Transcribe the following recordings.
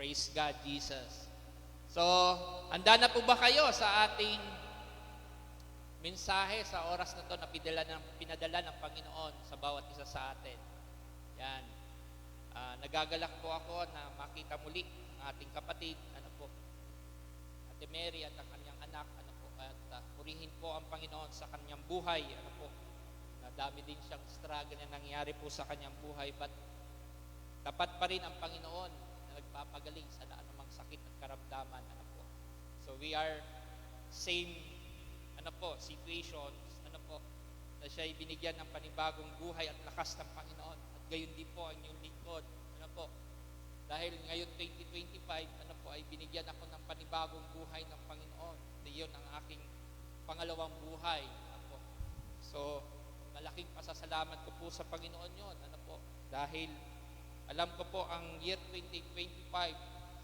Praise God, Jesus. So, handa na po ba kayo sa ating mensahe sa oras na to na pinadala ng Panginoon sa bawat isa sa atin? Yan. Nagagalak po ako na makita muli ang ating kapatid, Ate Mary at ang kanyang anak, at purihin po ang Panginoon sa kanyang buhay, Dami din siyang struggle na nangyari po sa kanyang buhay, but tapat pa rin ang Panginoon na nagpapagaling sa anumang sakit at karamdaman, So we are same situations, na siya ay binigyan ng panibagong buhay at lakas ng Panginoon. At gayon din po ang inyong lingkod, Dahil ngayon 2025, ay binigyan ako ng panibagong buhay ng Panginoon. Iyon ang aking pangalawang buhay, So malaking pasasalamat ko po sa Panginoon yon, dahil alam ko po ang year 2025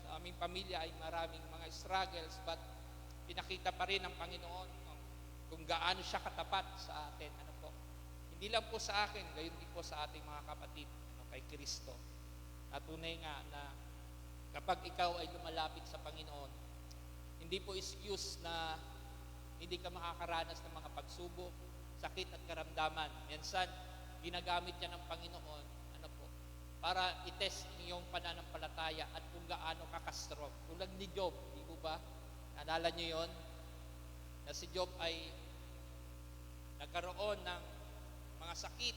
sa aming pamilya ay maraming mga struggles, but pinakita pa rin ng Panginoon kung gaano siya katapat sa atin, Hindi lang po sa akin, gayon din po sa ating mga kapatid, kay Kristo. At tunay nga na kapag ikaw ay lumalapit sa Panginoon, hindi po excuse na hindi ka makakaranas ng mga pagsubok, sakit at karamdaman. Minsan, ginagamit yan ng Panginoon, para i-test iyong pananampalataya at kung gaano ka-strong. Tulad ni Job, di po ba? Naalala niyo yon? Na si Job ay nagkaroon ng mga sakit,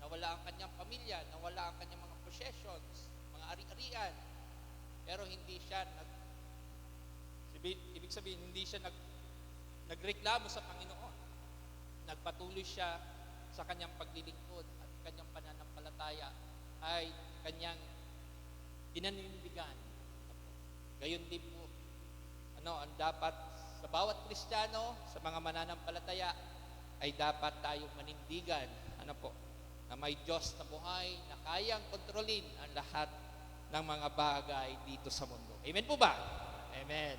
nawala ang kanyang pamilya, nawala ang kanyang mga possessions, mga ari-arian. Pero hindi siya ibig sabihin, hindi siya nagreklamo sa Panginoon. Nagpatuloy siya sa kanyang paglilingkod at kanyang pananampalataya ay kanyang pinanindigan. Gayon din po, ang dapat sa bawat Kristiyano, sa mga mananampalataya, ay dapat tayong manindigan, na may Diyos na buhay na kayang kontrolin ang lahat ng mga bagay dito sa mundo. Amen po ba? Amen.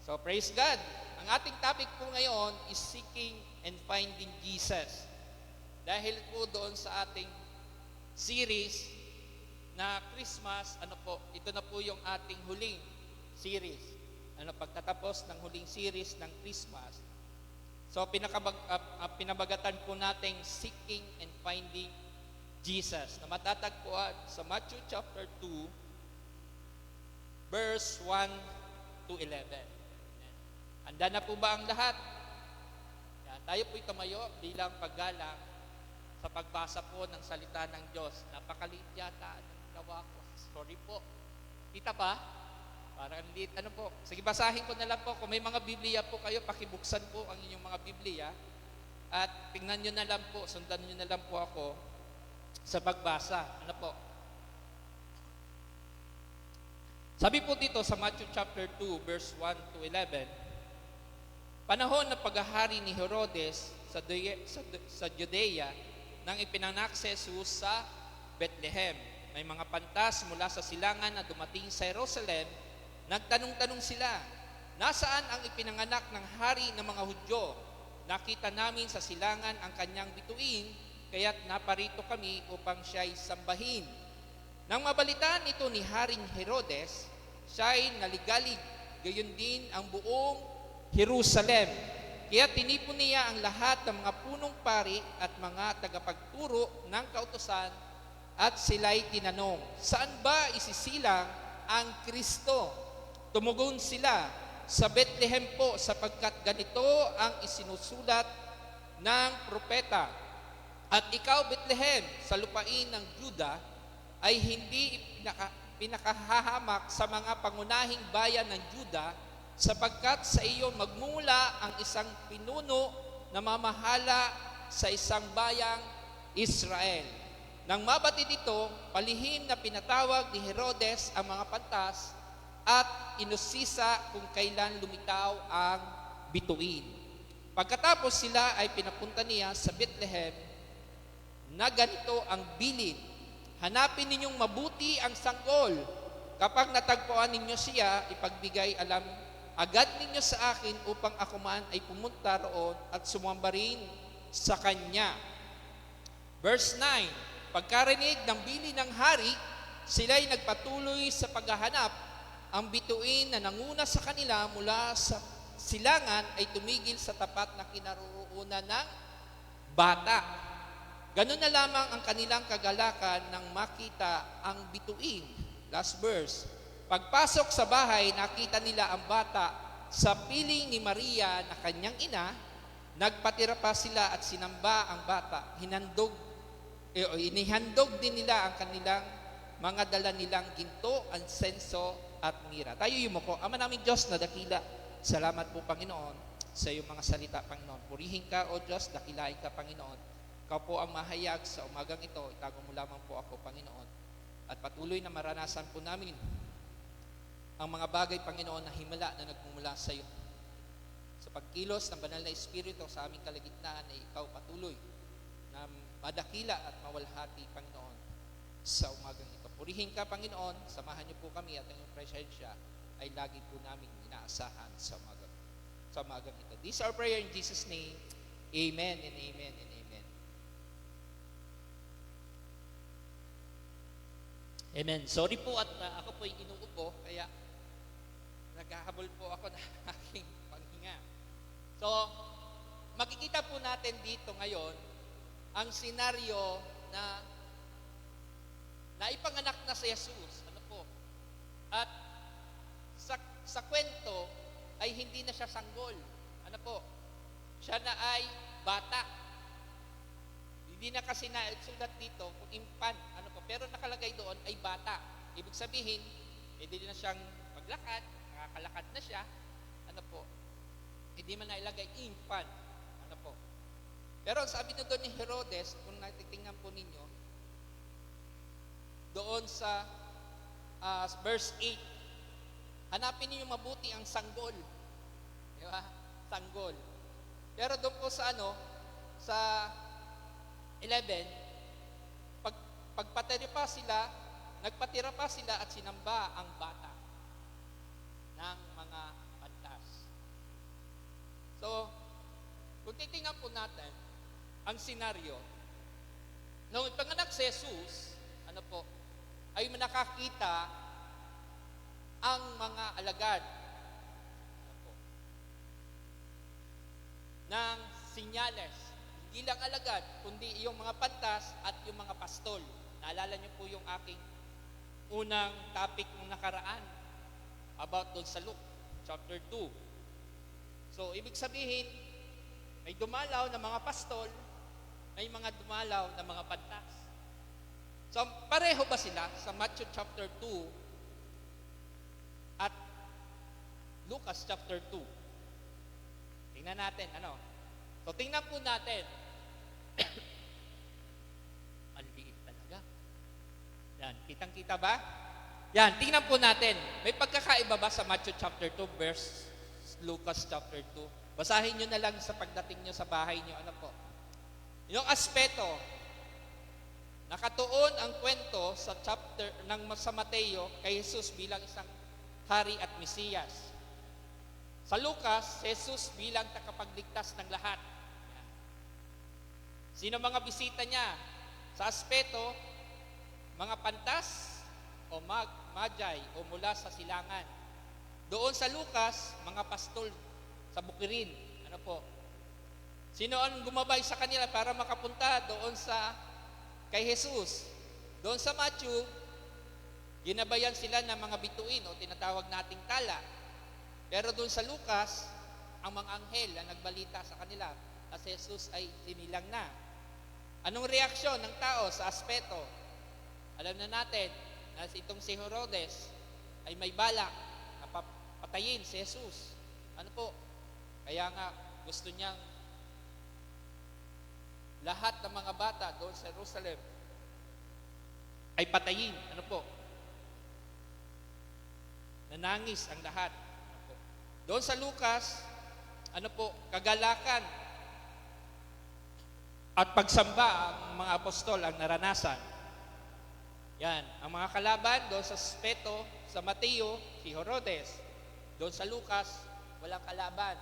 So, praise God. Ang ating topic po ngayon is seeking and finding Jesus. Dahil po doon sa ating series na Christmas, ito na po yung ating huling series. Pagtatapos ng huling series ng Christmas. So, pinabagatan po nating seeking and finding Jesus na matatagpuan sa Matthew chapter 2, verse 1 to 11. Handa na po ba ang lahat? Yan, tayo po'y tumayo bilang paggalang sa pagbasa po ng salita ng Diyos. Napakaliit yata ng gawa ko. Sorry po. Kita pa? Parang liit. Sige, basahin ko na lang po. Kung may mga Biblia po kayo, pakibuksan po ang inyong mga Biblia. At tingnan nyo na lang po, sundan nyo na lang po ako sa pagbasa. Sabi po dito sa Matthew chapter 2, verse 1 to 11, panahon na paghahari ni Herodes sa Judea, nang ipinanganak si Jesus sa Bethlehem. May mga pantas mula sa silangan na dumating sa Jerusalem. Nagtanong-tanong sila, nasaan ang ipinanganak ng hari ng mga Hudyo? Nakita namin sa silangan ang kanyang bituin, kaya't naparito kami upang siya'y sambahin. Nang mabalitaan ito ni Haring Herodes, siya'y naligalig, gayon din ang buong Jerusalem. Kaya tinipon niya ang lahat ng mga punong pari at mga tagapagturo ng kautusan at sila'y tinanong, saan ba isisilang ang Kristo? Tumugon sila, sa Bethlehem po, sapagkat ganito ang isinusulat ng propeta. At ikaw, Bethlehem, sa lupain ng Juda, ay hindi pinakahahamak sa mga pangunahing bayan ng Juda, sapagkat sa iyo magmula ang isang pinuno na mamahala sa isang bayang Israel. Nang mabatid ito, palihim na pinatawag ni Herodes ang mga pantas at inusisa kung kailan lumitaw ang bituin. Pagkatapos sila ay pinapunta niya sa Bethlehem na ganito ang bilin. Hanapin ninyong mabuti ang sanggol. Kapag natagpuan ninyo siya, ipagbigay alam agad ninyo sa akin upang ako man ay pumunta roon at sumamba rin sa kanya. Verse 9, pagkarinig ng bili ng hari, sila'y nagpatuloy sa paghahanap, ang bituin na nanguna sa kanila mula sa silangan ay tumigil sa tapat na kinaroroonan ng bata. Ganun na lamang ang kanilang kagalakan nang makita ang bituin. Last verse. Pagpasok sa bahay, nakita nila ang bata sa piling ni Maria na kanyang ina. Nagpatira pa sila at sinamba ang bata. Inihandog din nila ang kanilang mga dala nilang ginto, ansenso at mira. Tayo yumuko. Ama naming Diyos na dakila, salamat po Panginoon sa iyong mga salita, Panginoon. Purihin ka, O Diyos, dakilain ka, Panginoon. Ikaw po ang mahayag sa umagang ito. Itago mo lamang po ako, Panginoon. At patuloy na maranasan po namin ang mga bagay, Panginoon, na himala na nagmumula sa iyo. Sa pagkilos ng banal na Espiritu sa aming kalagitnaan ay ikaw patuloy na madakila at mawalhati, Panginoon, sa umagang ito. Purihin ka, Panginoon, samahan niyo po kami at ang iyong presensya ay lagi po namin inaasahan sa umagang ito. This is our prayer in Jesus' name. Amen and amen and amen. Amen. Sorry po at ako po ay inuupo, kaya naghahabol po ako ng aking panghinga. So, makikita po natin dito ngayon ang senaryo na naipanganak na si Jesus. Ano po? At sa kwento ay hindi na siya sanggol. Ano po? Siya na ay bata. Hindi na kasi sulat dito kung infant. Ano po? Pero nakalagay doon ay bata. Ibig sabihin, hindi na siyang maglakad, nakakalakad na siya. Ano po? Hindi man nailagay infant. Ano po? Pero sabi na doon ni Herodes, kung natitingnan po ninyo, doon sa verse 8, hanapin niyo mabuti ang sanggol. Di ba? Sanggol. Pero doon po sa sa 11, nagpatira pa sila at sinamba ang bata ng mga pantas. So, kung titingnan po natin ang senaryo, nung ipanganak si Jesus, ay nakakita ang mga alagad ng sinyales. Hindi lang alagad, kundi yung mga pantas at yung mga pastol. Naalala niyo po yung aking unang topic ng nakaraan about doon sa Luke, chapter 2. So, ibig sabihin, may dumalaw na mga pastol, may mga dumalaw na mga pantas. So, pareho ba sila sa Matthew chapter 2 at Lucas chapter 2? Tingnan natin, So, tingnan po natin. Ang liit talaga. Yan, kitang-kita ba? Yan, tingnan po natin. May pagkakaiba ba sa Matthew chapter 2 verse Lucas chapter 2? Basahin nyo na lang sa pagdating nyo sa bahay nyo. Yung aspeto, nakatuon ang kwento sa sa Mateo kay Jesus bilang isang hari at Mesiyas. Sa Lucas, Jesus bilang takapagligtas ng lahat. Sino mga bisita niya? Sa aspeto, mga pantas o magi o mula sa silangan. Doon sa Lucas, mga pastol sa bukirin. Sino ang gumabay sa kanila para makapunta doon kay Jesus? Doon sa Matthew, ginabayan sila ng mga bituin o tinatawag nating tala. Pero doon sa Lucas, ang mga anghel ang nagbalita sa kanila na si Jesus ay sinilang na. Anong reaksyon ng tao sa aspeto? Alam na natin na itong si Herodes ay may balak na patayin si Jesus. Kaya nga gusto niyang lahat ng mga bata doon sa Jerusalem ay patayin. Nanangis ang lahat. Doon sa Lucas, kagalakan at pagsamba ang mga apostol ang naranasan. Yan, ang mga kalaban doon sa aspeto, sa Mateo, si Herodes. Doon sa Lucas, walang kalaban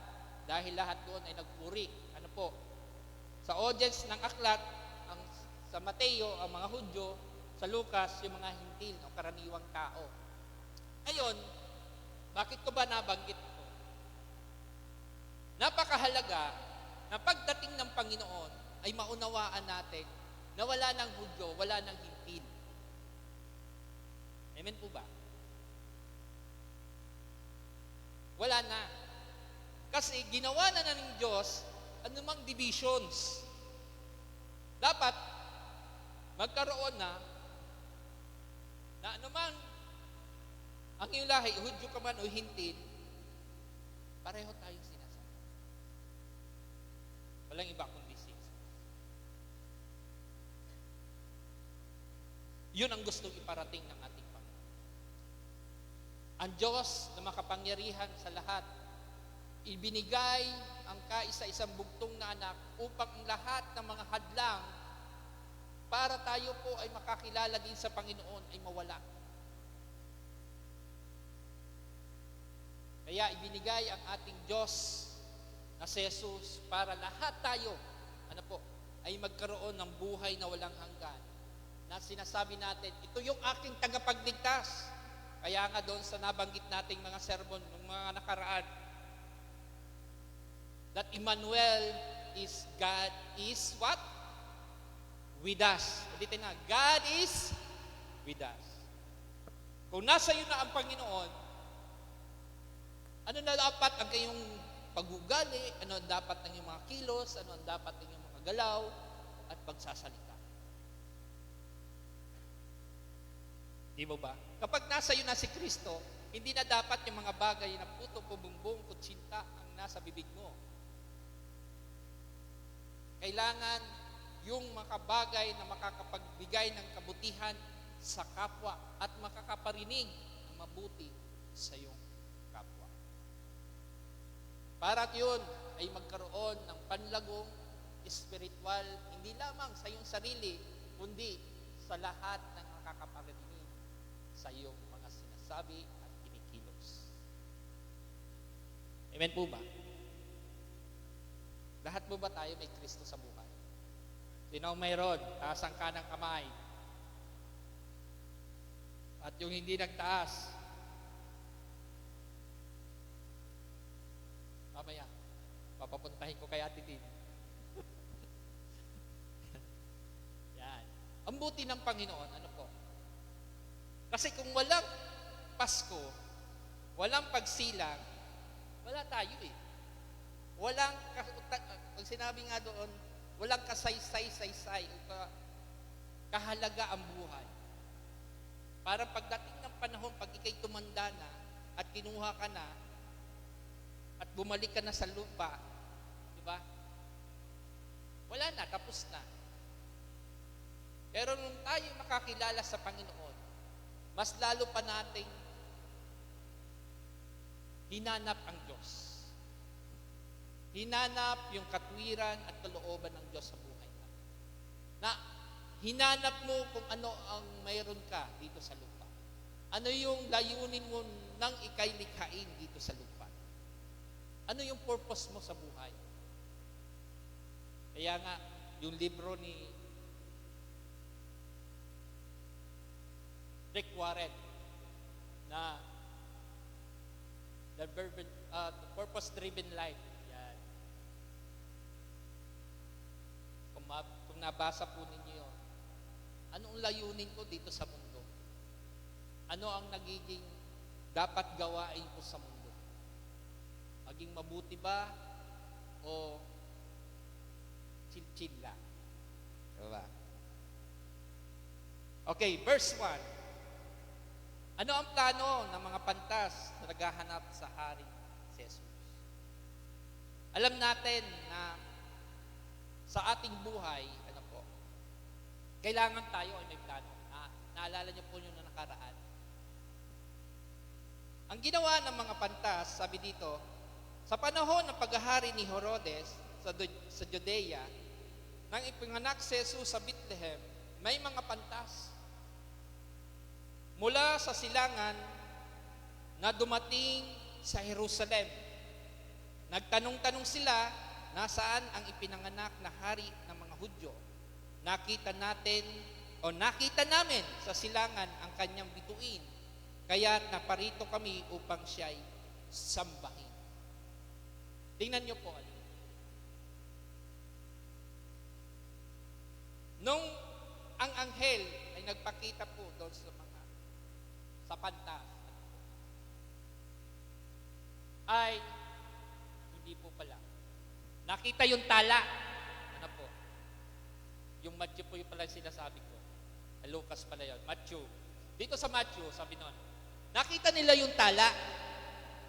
dahil lahat doon ay nagpuri. Sa audience ng aklat, sa Mateo, ang mga Hudyo, sa Lucas, yung mga hintil o karaniwang tao. Ngayon, bakit ko ba nabanggit ito? Napakahalaga na pagdating ng Panginoon ay maunawaan natin na wala ng Hudyo, wala ng hintil. Amen po ba? Wala na. Kasi ginawa na ng Diyos anumang divisions. Dapat magkaroon na anumang ang iyong lahi, Hudyo ka man o hintil, pareho tayong sinasama. Walang iba kundi Jesus. Yun ang gustong iparating ng ating Panginoon. Ang Diyos na makapangyarihan sa lahat, ibinigay ang kaisa-isang bugtong na anak upang ang lahat ng mga hadlang para tayo po ay makakilala din sa Panginoon ay mawala. Kaya ibinigay ang ating Diyos na si Jesus para lahat tayo, ay magkaroon ng buhay na walang hanggan. Na sinasabi natin, ito yung aking tagapagligtas. Kaya nga doon sa nabanggit nating mga sermon ng mga nakaraan, that Emmanuel is God is what? With us. Ulitin na, God is with us. Kung nasa iyo na ang Panginoon, ano na dapat ang kayong pag-ugali, ano ang dapat ng iyong mga kilos, ano ang dapat ng iyong mga galaw, at pagsasalita. Di mo ba? Kapag nasa iyo na si Kristo, hindi na dapat yung mga bagay na puto, pubumbong, kutsinta ang nasa bibig mo. Kailangan yung mga bagay na makakapagbigay ng kabutihan sa kapwa at makakaparinig ng mabuti sa iyong kapwa. Para at yun ay magkaroon ng panlagong espiritual, hindi lamang sa iyong sarili, kundi sa lahat ng makakaparinig sa iyong mga sinasabi at kinikilos. Amen po ba? Lahat po ba tayo may Kristo sa buhay? Sino ang mayroon? Taas ang kanang kamay. At yung hindi nagtaas, mamaya, papapuntahin ko kay Ate Tin. Yan. Ang buti ng Panginoon, ano po? Kasi kung walang Pasko, walang pagsilang, wala tayo eh. Walang, pag sinabi nga doon, walang kasaysay-saysay o kahalaga ang buhay. Para pagdating ng panahon, pag ikay tumanda na at kinuha ka na at bumalik ka na sa lupa, di ba? Wala na, tapos na. Pero nung tayo makakilala sa Panginoon, mas lalo pa nating hinanap ang Diyos. Hinanap yung katwiran at kalooban ng Diyos sa buhay natin. Na hinanap mo kung ano ang mayroon ka dito sa lupa. Ano yung layunin mo nang ikay likhain dito sa lupa? Ano yung purpose mo sa buhay? Kaya nga, yung libro ni Rick Warren na The Purpose-Driven Life. Yan. Kung nabasa po ninyo yun, anong layunin ko dito sa mundo? Ano ang nagiging dapat gawain ko sa mundo? Maging mabuti ba o chill-chill lang? Diba? Okay, verse 1. Ano ang plano ng mga pantas na naghahanap sa hari si Jesus? Alam natin na sa ating buhay, kailangan tayo ay may plano. Naalala niyo po yung nakaraan. Ang ginawa ng mga pantas, sabi dito, sa panahon ng paghahari ni Herodes sa Judea, nang ipinganak si Jesus sa Bethlehem, may mga pantas mula sa silangan na dumating sa Jerusalem. Nagtanong-tanong sila, nasaan ang ipinanganak na hari ng mga Hudyo? Nakita natin o nakita namin sa silangan ang kanyang bituin, kaya naparito kami upang siya'y sambahin. Tingnan niyo po. Nung ang anghel ay nagpakita po doon sa pantas, ay hindi po pala. Nakita yung tala. Ano po? Yung Matthew po yung pala sinasabi ko. Lucas pala yun. Matthew. Dito sa Matthew, sabi nun, nakita nila yung tala.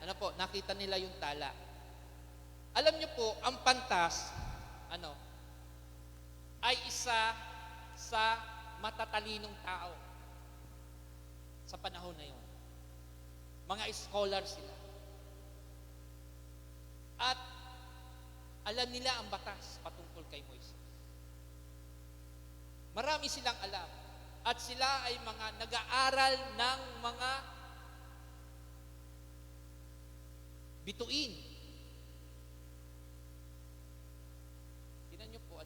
Ano po? Nakita nila yung tala. Alam niyo po, ang pantas, ay isa sa matatalinong tao sa panahon na yun. Mga scholar sila. At alam nila ang batas patungkol kay Moises. Marami silang alam. At sila ay mga nag-aaral ng mga bituin. Tingnan niyo po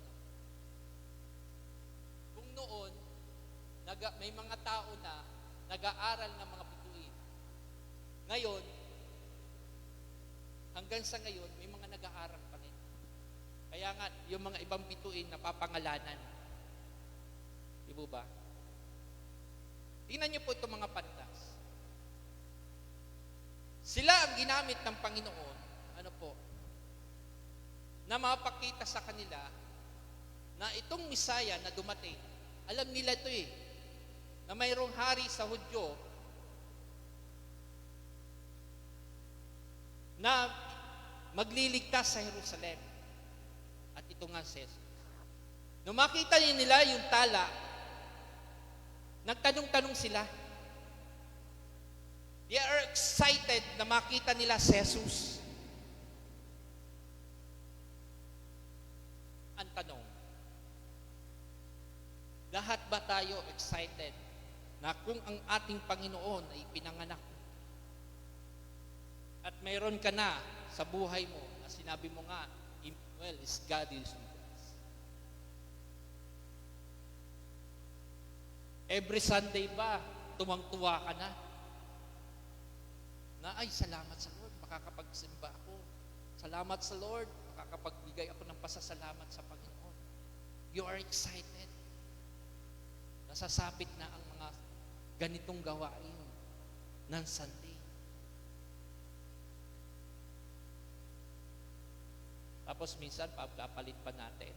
kung noon, may mga tao na nag-aaral ng mga bituin. Ngayon, hanggang sa ngayon, may mga nag-aaral pa rin. Kaya nga, yung mga ibang bituin napapangalanan. Di ba? Tingnan niyo po itong mga pantas. Sila ang ginamit ng Panginoon, na mapakita sa kanila na itong Misaya na dumating, alam nila ito na mayroong hari sa Hudyo na magliligtas sa Jerusalem. At ito nga si Jesus. Nung makita nila yung tala, nagtanong-tanong sila. They are excited na makita nila si Jesus. Ang tanong, lahat ba tayo excited na kung ang ating Panginoon ay pinanganak at mayroon ka na sa buhay mo na sinabi mo nga, Emmanuel is God is with us. Every Sunday ba, tuwang-tuwa ka na? Na ay, salamat sa Lord, makakapagsimba ako. Salamat sa Lord, makakapagbigay ako ng pasasalamat sa Panginoon. You are excited. Nasasabit na ang mga ganitong gawain ng Sunday. Tapos minsan, papalit pa natin.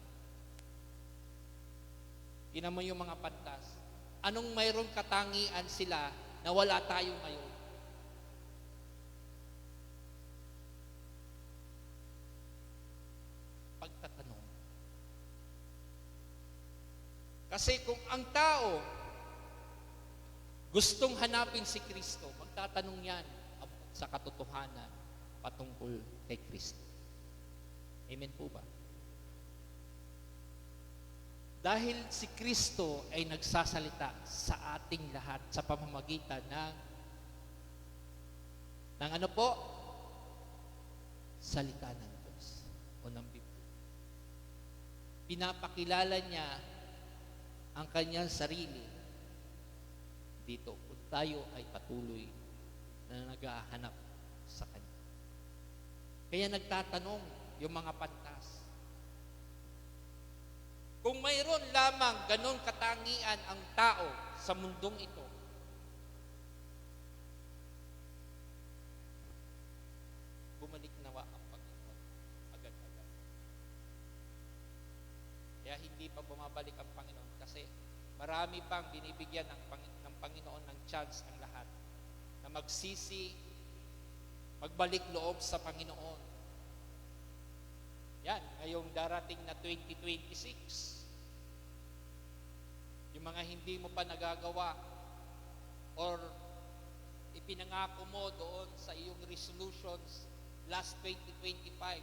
Tingnan mo yung mga pantas. Anong mayroong katangian sila na wala tayo ngayon? Pagtatanong. Kasi kung ang tao gustong hanapin si Kristo, magtatanong yan sa katotohanan patungkol kay Kristo. Amen po ba? Dahil si Kristo ay nagsasalita sa ating lahat sa pamamagitan ng ano po? Salita ng Diyos o ng Biblia. Pinapakilala niya ang kanyang sarili dito kung tayo ay patuloy na naghahanap sa Kanya. Kaya nagtatanong yung mga pantas. Kung mayroon lamang ganon katangian ang tao sa mundong ito, bumalik nawa ang Panginoon agad-agad. Kaya hindi pa bumabalik ang Panginoon kasi marami pang binibigyan ng Panginoon ng chance ang lahat na magsisi, magbalik loob sa Panginoon. Yan, ngayong darating na 2026. Yung mga hindi mo pa nagagawa or ipinangako mo doon sa iyong resolutions last 2025,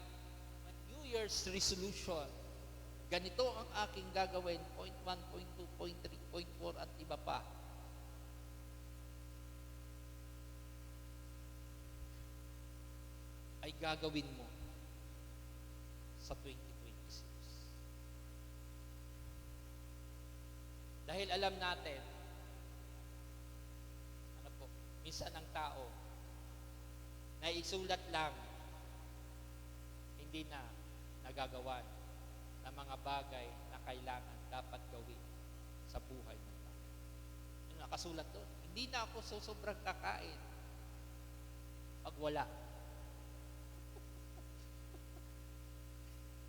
New Year's resolution, ganito ang aking gagawin, point 1, point 2, point 3, point 4, at iba pa. Ay gagawin mo sa 2026. Dahil alam natin, ano po, minsan ang tao, na isulat lang, hindi na nagagawa ng mga bagay na kailangan dapat gawin sa buhay ng tao. Yung nakasulat doon, hindi na ako sobrang kakain pag wala.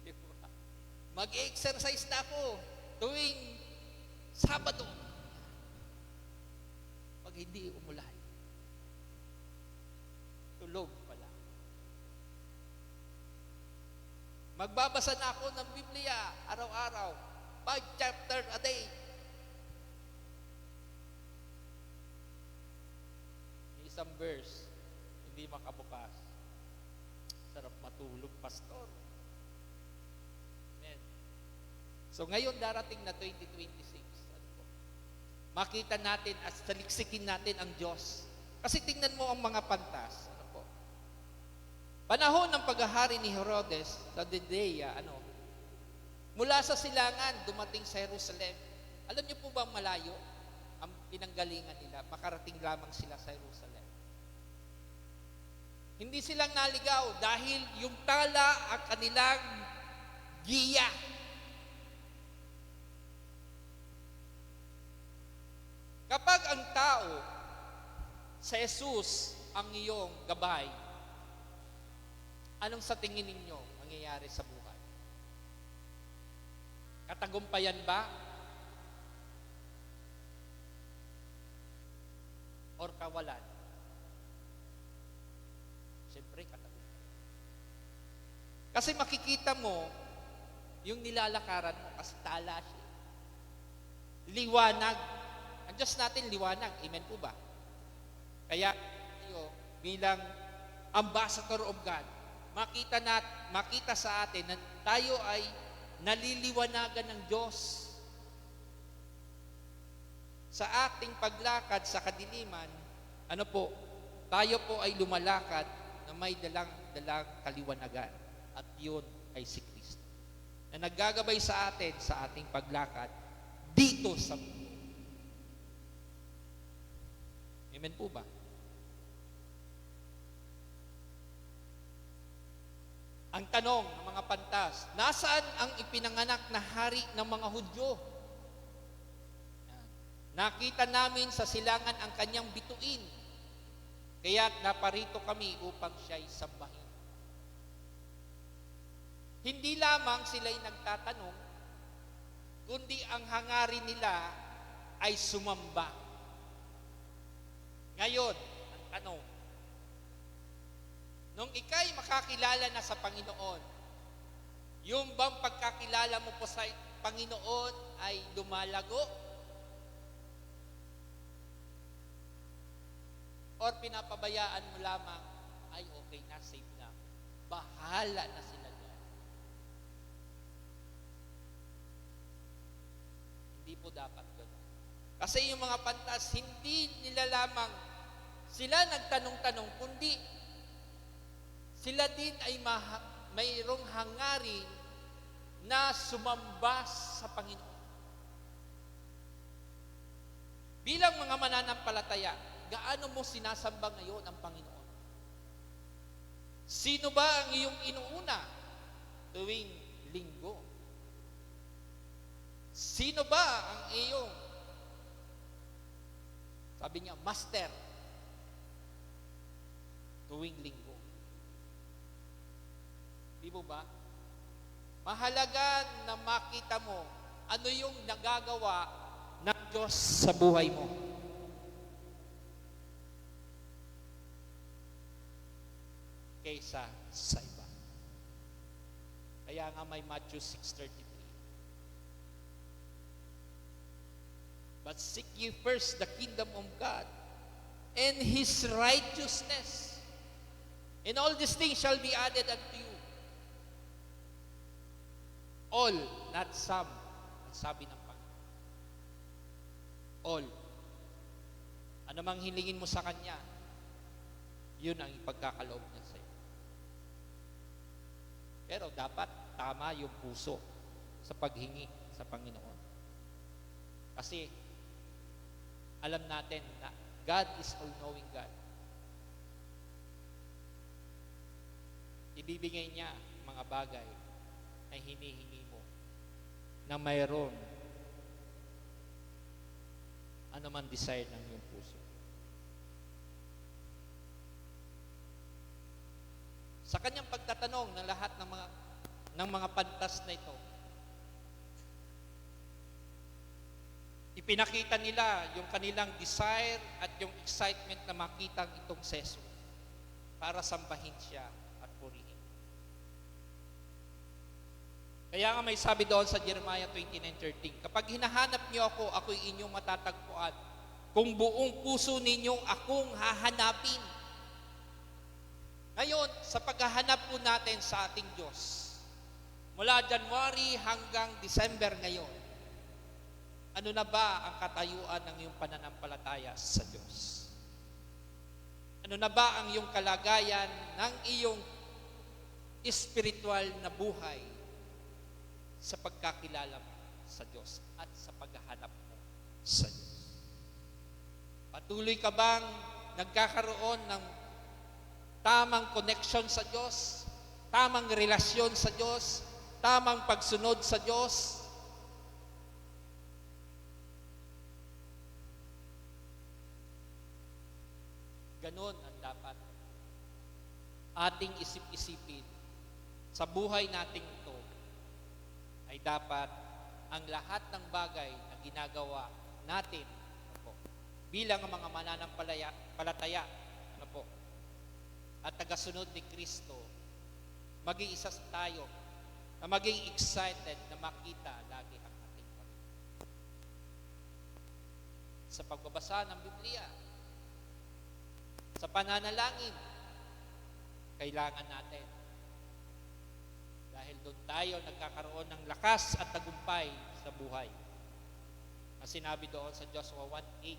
Diba? Mag-exercise na ako tuwing Sabado. Pag hindi umulan, tulog pala. Magbabasa na ako ng Biblia araw-araw, 5 chapter a day. May isang verse, hindi makabukas. Sarap matulog, pastor. Amen. So ngayon darating na 2026, ano po, makita natin at saliksikin natin ang Diyos. Kasi tingnan mo ang mga pantas. Ano po? Panahon ng paghahari ni Herodes sa Judea, mula sa silangan, dumating sa Jerusalem. Alam niyo po ba malayo ang pinanggalingan nila? Makarating lamang sila sa Jerusalem. Hindi silang naligaw dahil yung tala ang kanilang giya. Kapag ang tao sa Jesus ang iyong gabay, anong sa tingin ninyo mangyayari sa buhay? Katagumpayan ba? Or kawalan? Siyempre, katagumpayan. Kasi makikita mo yung nilalakaran mo kasi tala siya. Liwanag. Ang Diyos natin liwanag. Amen po ba? Kaya tayo bilang ambassador of God, makita sa atin na tayo ay naliliwanagan ng Diyos. Sa ating paglakad sa kadiliman, tayo po ay lumalakad na may dalang kaliwanagan. At yun ay si Kristo. Na naggagabay sa atin sa ating paglakad dito sa mundo. Amen po ba? Ang tanong ng mga pantas, nasaan ang ipinanganak na hari ng mga Hudyo? Nakita namin sa silangan ang kanyang bituin, kaya't naparito kami upang siya'y sambahin. Hindi lamang sila'y nagtatanong, kundi ang hangarin nila ay sumamba. Ngayon, ang tanong, nung ika'y makakilala na sa Panginoon, yung bang pagkakilala mo po sa Panginoon ay lumalago? Or pinapabayaan mo lamang, ay okay na, safe na. Bahala na sila doon. Hindi po dapat doon. Kasi yung mga pantas, hindi nila lamang sila nagtanong-tanong, kundi sila din ay mayroong hangarin na sumamba sa Panginoon. Bilang mga mananampalataya, gaano mo sinasamba ngayon ang Panginoon? Sino ba ang iyong inuuna tuwing linggo? Sino ba ang iyong, sabi niya, master tuwing linggo? Di mo ba? Mahalaga na makita mo ano yung nagagawa ng Diyos sa buhay mo. Kaysa sa iba. Kaya nga may Matthew 6:33. But seek ye first the kingdom of God and His righteousness, and all these things shall be added unto you. All, not some, ang sabi ng Panginoon. All. Ano mang hilingin mo sa Kanya, yun ang ipagkakaloob niya sa iyo. Pero dapat tama yung puso sa paghingi sa Panginoon. Kasi alam natin na God is all-knowing God. Ibibigay niya mga bagay na hinihingi mo na mayroon ano man desire ng iyong puso. Sa kanyang pagtatanong ng lahat ng mga pantas na ito, ipinakita nila yung kanilang desire at yung excitement na makita itong si Jesus para sambahin siya at purihin. Kaya nga may sabi doon sa Jeremiah 29:13, kapag hinahanap niyo ako, ako'y inyong matatagpuan. Kung buong puso ninyong akong hahanapin. Ngayon, sa paghahanap po natin sa ating Diyos, mula January hanggang December ngayon, ano na ba ang katayuan ng iyong pananampalataya sa Diyos? Ano na ba ang iyong kalagayan ng iyong espiritual na buhay sa pagkakilala mo sa Diyos at sa paghahanap mo sa Diyos? Patuloy ka bang nagkakaroon ng tamang connection sa Diyos, tamang relasyon sa Diyos, tamang pagsunod sa Diyos? Ganon ang dapat ating isip-isipin sa buhay nating ito, ay dapat ang lahat ng bagay na ginagawa natin bilang mga mananampalataya at tagasunod ni Kristo, mag-iisa tayo na maging excited na makita lagi ang ating Panginoon. Sa pagbabasa ng Biblia, sa pananalangin, kailangan natin. Dahil doon tayo nagkakaroon ng lakas at tagumpay sa buhay. Na sinabi doon sa Joshua 1:8.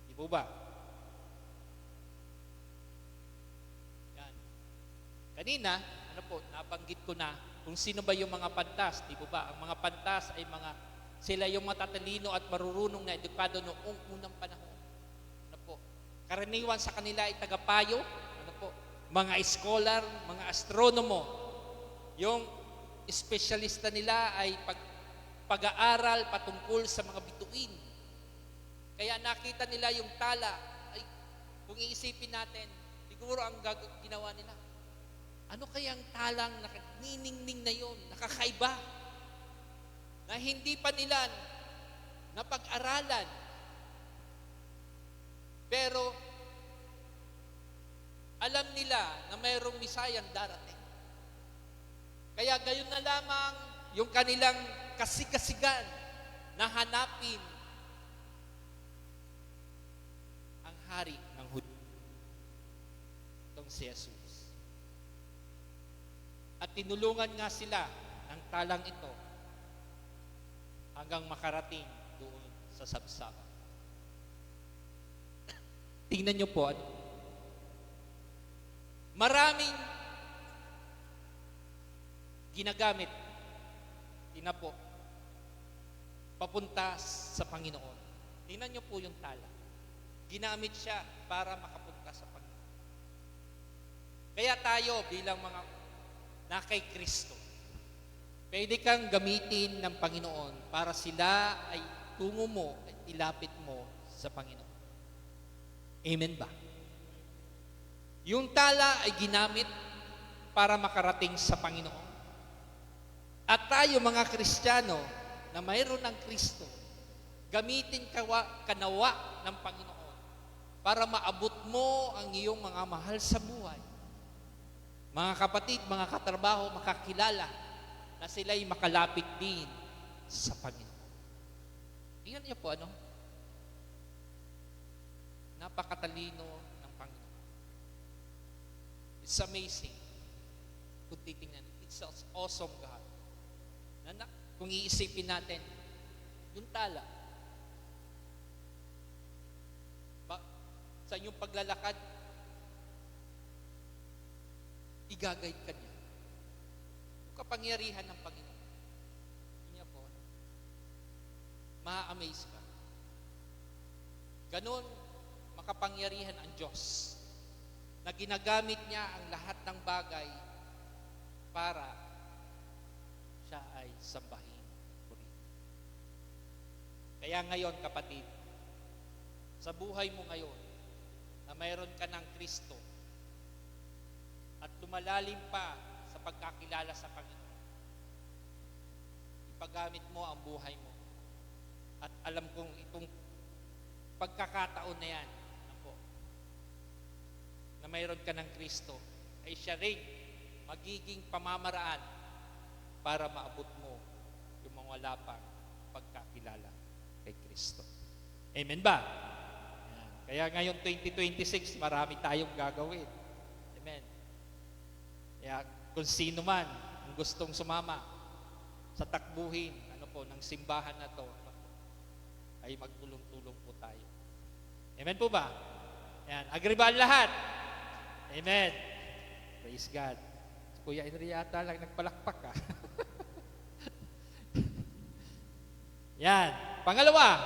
Di po ba? Yan. Kanina, nabanggit ko na kung sino ba yung mga pantas. Di po ba? Ang mga pantas ay sila yung matatalino at marurunong na edukado noong unang panahon. Karaniwan sa kanila ay tagapayo, mga scholar, mga astronomo. Yung espesyalista nila ay pag-aaral patungkol sa mga bituin. Kaya nakita nila yung tala, ay kung iisipin natin, siguro ang ginawa nila, ano kayang talang niningning na yon, nakakaiba, na hindi pa nila napag-aralan. Pero, alam nila na mayroong misayang darating. Kaya gayon na lamang yung kanilang kasigasigan na hanapin ang hari ng Hudyo, itong si Jesus. At tinulungan nga sila ng talang ito hanggang makarating doon sa sabsaba. Tingnan niyo po, maraming ginagamit, po, papunta sa Panginoon. Tingnan niyo po yung tala. Ginamit siya para makapunta sa Panginoon. Kaya tayo bilang mga na kay Kristo, pwede kang gamitin ng Panginoon para sila ay tungo mo at ilapit mo sa Panginoon. Amen ba? Yung tala ay ginamit para makarating sa Panginoon. At tayo mga Kristiyano na mayroon ng Kristo, gamitin kanawa ng Panginoon para maabot mo ang iyong mga mahal sa buhay. Mga kapatid, mga katrabaho, makakilala na sila'y makalapit din sa Panginoon. Tingnan niyo po napakatalino ng Panginoon. It's amazing. Kung titingnan, it's an awesome God. Kung iisipin natin, yung tala, sa inyong paglalakad, igagayad ka niya. Yung kapangyarihan ng Panginoon. Niya po. ma-amaze ka. Ganon makapangyarihan ang Diyos na ginagamit niya ang lahat ng bagay para siya ay sambahin purihin. Kaya ngayon, kapatid, sa buhay mo ngayon na mayroon ka ng Kristo at lumalalim pa sa pagkakilala sa Panginoon, ipagamit mo ang buhay mo. At alam kong itong pagkakataon na yan, na mayroon ka ng Kristo, ay siya rin magiging pamamaraan para maabot mo yung mga wala pang pagkakilala kay Kristo. Amen ba? Yan. Kaya ngayon 2026, marami tayong gagawin. Amen. Kaya kung sino man ang gustong sumama sa takbuhin ng simbahan na to, ay magtulong-tulong po tayo. Amen po ba? Yan. Agree ba ang lahat? Amen. Praise God. Si Kuya Henry yata lang nagpalakpak ka. Yan. Pangalawa,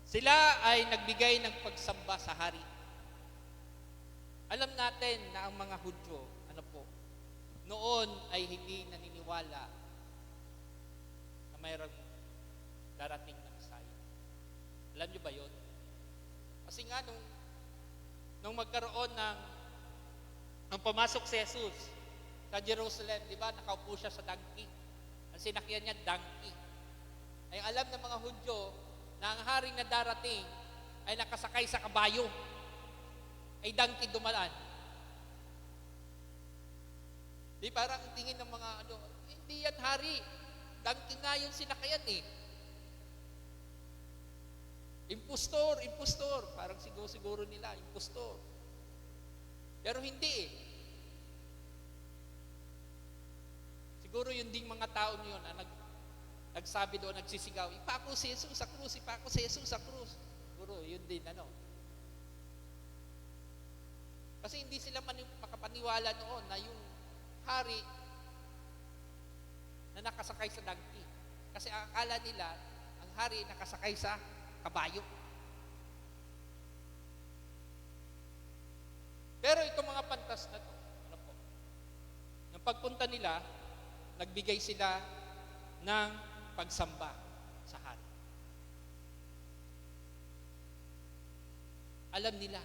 sila ay nagbigay ng pagsamba sa hari. Alam natin na ang mga Hudyo, noon ay hindi naniniwala na mayroong darating na Messiah. Alam niyo ba yun? Kasi nga nung magkaroon ng pumasok si Jesus sa Jerusalem, di ba, nakaupo siya sa donkey. Ang sinakyan niya, donkey. Ay alam ng mga Hudyo na ang haring na darating ay nakasakay sa kabayo. Ay donkey dumaan. Di parang tingin ng mga hindi yan hari. Donkey nga yun sinakayan eh. Impostor. Parang siguro nila, impostor. Pero hindi eh. Siguro yun ding mga tao yun na nagsabi doon, nagsisigaw, ipako si Jesus sa krus, ipako si Jesus sa krus. Siguro yun din Kasi hindi sila makapaniwala noon na yung hari na nakasakay sa donkey. Kasi akala nila, ang hari nakasakay sa kabayo. Pero itong mga pantas na to, nung pagpunta nila, nagbigay sila ng pagsamba sa hari. Alam nila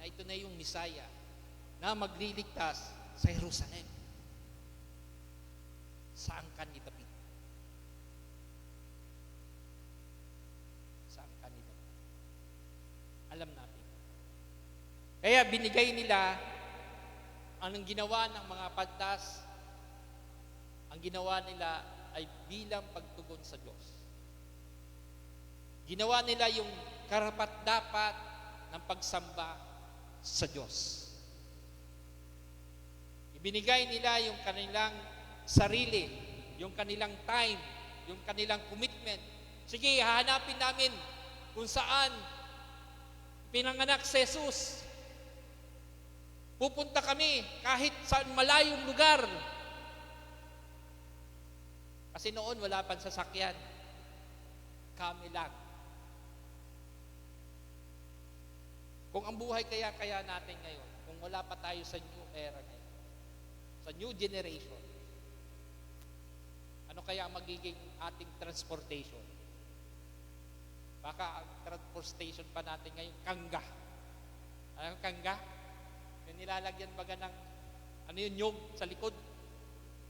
na ito na yung Messiah na magliligtas sa Jerusalem. Saan ka ni David? Saan ka ni David? Alam natin. Kaya binigay nila anong ginawa ng mga pantas. Ang ginawa nila ay bilang pagtugon sa Diyos. Ginawa nila yung karapat-dapat ng pagsamba sa Diyos. Ibinigay nila yung kanilang sarili, yung kanilang time, yung kanilang commitment. Sige, hahanapin namin kung saan pinanganak si Jesus. Pupunta kami kahit saan malayong lugar. Kasi noon wala pang sasakyan. Kami lang. Kung ang buhay kaya natin ngayon, kung wala pa tayo sa new era ngayon, sa new generation, ano kaya magiging ating transportation? Baka ang transportation pa natin ngayon, kangga. Ano kangga? Yung nilalagyan baga ng, nyog sa likod.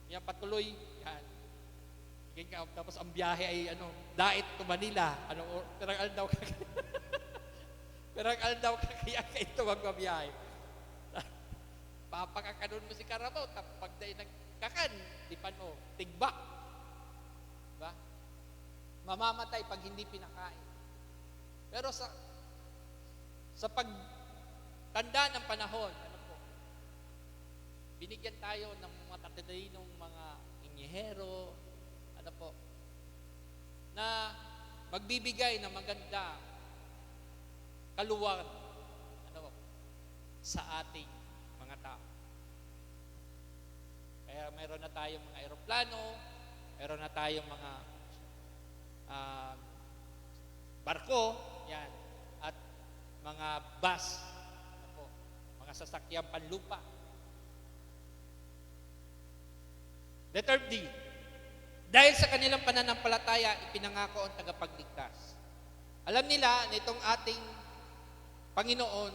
Yan patuloy, yan. Tapos ang biyahe ay, daet to Manila. Perang daw ka. Perang daw ka kaya ito magbabiyahe. Papakakanon mo si Karabaw, tapos pagday nagkakan, di pa tigbak. Diba? Mamamatay pag hindi pinakain. Pero sa pagtanda ng panahon, binigyan tayo ng mga tatalinong mga inyehero, na magbibigay ng maganda kaluwag sa ating mga tao. Kaya mayroon na tayong mga eroplano, mayroon na tayong mga ah, barko, yan, at mga bus, ano po, mga sasakyang panlupa. Letter D, dahil sa kanilang pananampalataya, ipinangako ang tagapagligtas. Alam nila na itong ating Panginoon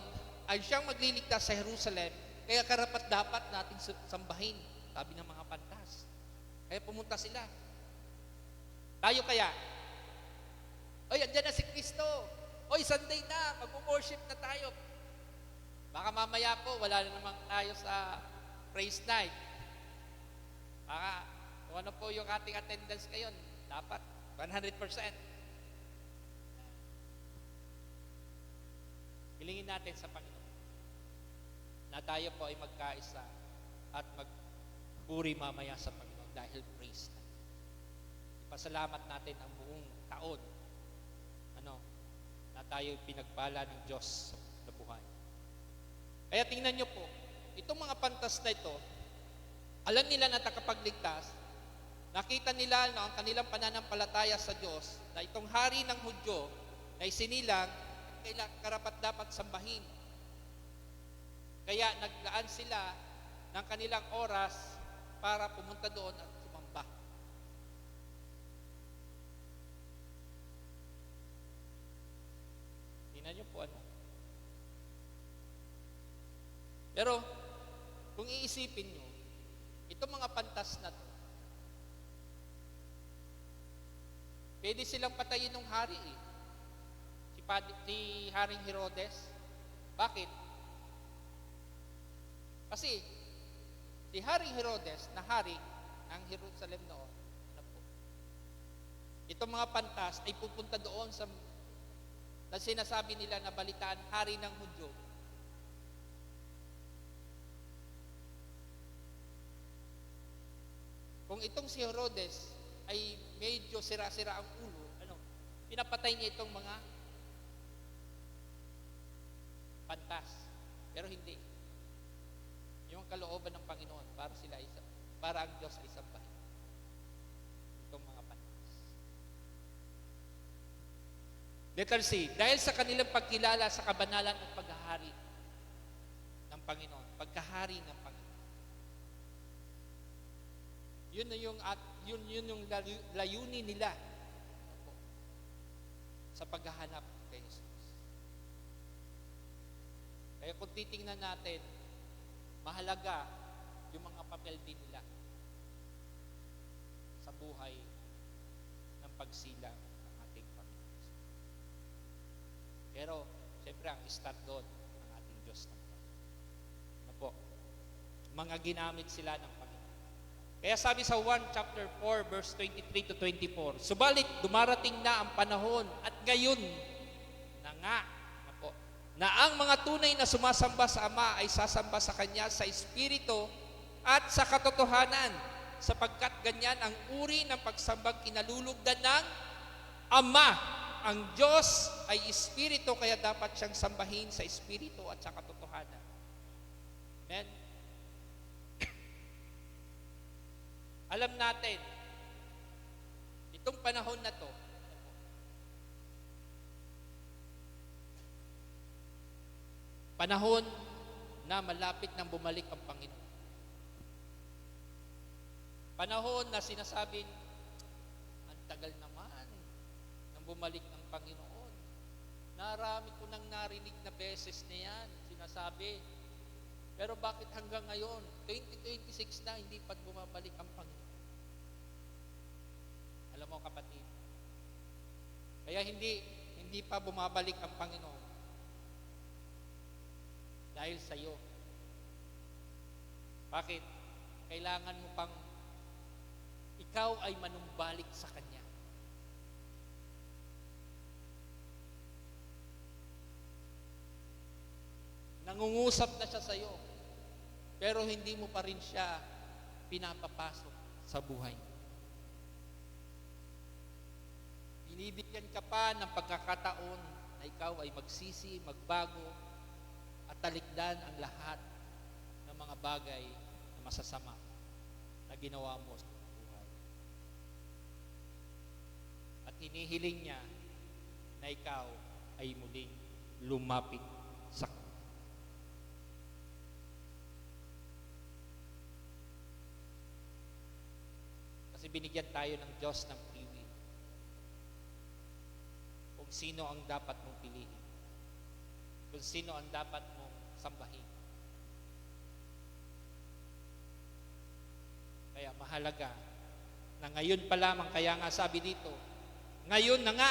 ay siyang magliligtas sa Jerusalem, kaya karapat dapat nating sambahin, sabi ng mga pantas. Kaya pumunta sila. Tayo kaya, oy, andyan na si Kristo. Oy, Sunday na, mag-worship na tayo. Baka mamaya po, wala na naman tayo sa praise night. Baka, kung ano po yung ating attendance ngayon, dapat 100%. Hilingin natin sa Panginoon na tayo po ay magkaisa at magpuri mamaya sa Panginoon dahil praise night. Ipasalamat natin ang buong taon na tayo pinagpala ng Diyos sa buhay. Kaya tingnan nyo po, itong mga pantas na ito, alam nila na takapagligtas, nakita nila na ang kanilang pananampalataya sa Diyos, na itong hari ng Hudyo na isinilang, karapat dapat sambahin. Kaya naglaan sila ng kanilang oras para pumunta doon at sumamba. Tingnan niyo po ano. Pero, kung iisipin niyo, itong mga pantas na to, pwede silang patayin ng hari eh. Si Haring Herodes. Bakit? Kasi, si Haring Herodes na hari ng Jerusalem noon, itong mga pantas ay pupunta doon sa na sinasabi nila na balitaan hari ng Hudyo. Kung itong si Herodes ay medyo sira-sira ang ulo, pinapatay niya itong mga pantas. Pero hindi. Yung kalooban ng Panginoon para ang Diyos ay sambahin. Itong mga pantas. Letter C, dahil sa kanilang pagkilala sa kabanalan at paghahari ng Panginoon, pagkahari ng Panginoon. Yun yung layunin nila sa paghahanap kay Jesus. Kaya kung titingnan natin, mahalaga yung mga papel din nila sa buhay ng pagsilang ng ating Panginoon. Pero, siyempre, ang start doon ng ating Diyos ng Panginoon. Ano po? Mga ginamit sila ng Panginoon. Kaya sabi sa 1 chapter 4, verse 23 to 24, subalit dumarating na ang panahon at ngayon na nga, na ang mga tunay na sumasamba sa Ama ay sasamba sa Kanya sa Espiritu at sa katotohanan, sapagkat ganyan ang uri ng pagsambang kinalulugdan ng Ama. Ang Diyos ay Espiritu, kaya dapat siyang sambahin sa Espiritu at sa katotohanan. Amen? Alam natin, itong panahon na to, panahon na malapit nang bumalik ang Panginoon. Panahon na sinasabing, ang tagal naman nang bumalik ang Panginoon. Narami ko nang narinig na beses na yan, sinasabi. Pero bakit hanggang ngayon, 2026 na, hindi pa bumabalik ang Panginoon? Alam mo kapatid, kaya hindi pa bumabalik ang Panginoon dahil sa iyo. Bakit? Kailangan mo pang ikaw ay manumbalik sa Kanya. Nangungusap na siya sa iyo, pero hindi mo pa rin siya pinapapasok sa buhay. Binibigyan ka pa ng pagkakataon na ikaw ay magsisi, magbago, at talikdan ang lahat ng mga bagay na masasama na ginawa mo sa buhay. At hinihiling niya na ikaw ay muling lumapit sa Kanya. Kasi binigyan tayo ng Diyos ng free will. Kung sino ang dapat mong piliin. Kung sino ang dapat mong sambahin. Kaya mahalaga na ngayon pa lamang, kaya nga sabi dito, ngayon na nga,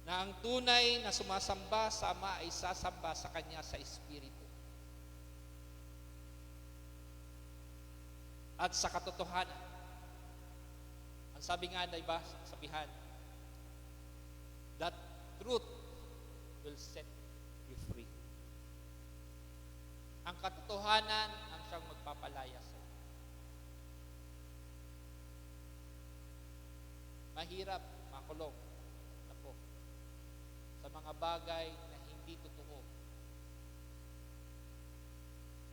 na ang tunay na sumasamba sa Ama ay sasamba sa Kanya sa Espiritu. At sa katotohanan, ang sabi nga na iba, sabihan, that truth will set you free. Ang katotohanan ang siyang magpapalaya sa iyo. Mahirap makulong na po sa mga bagay na hindi totoo.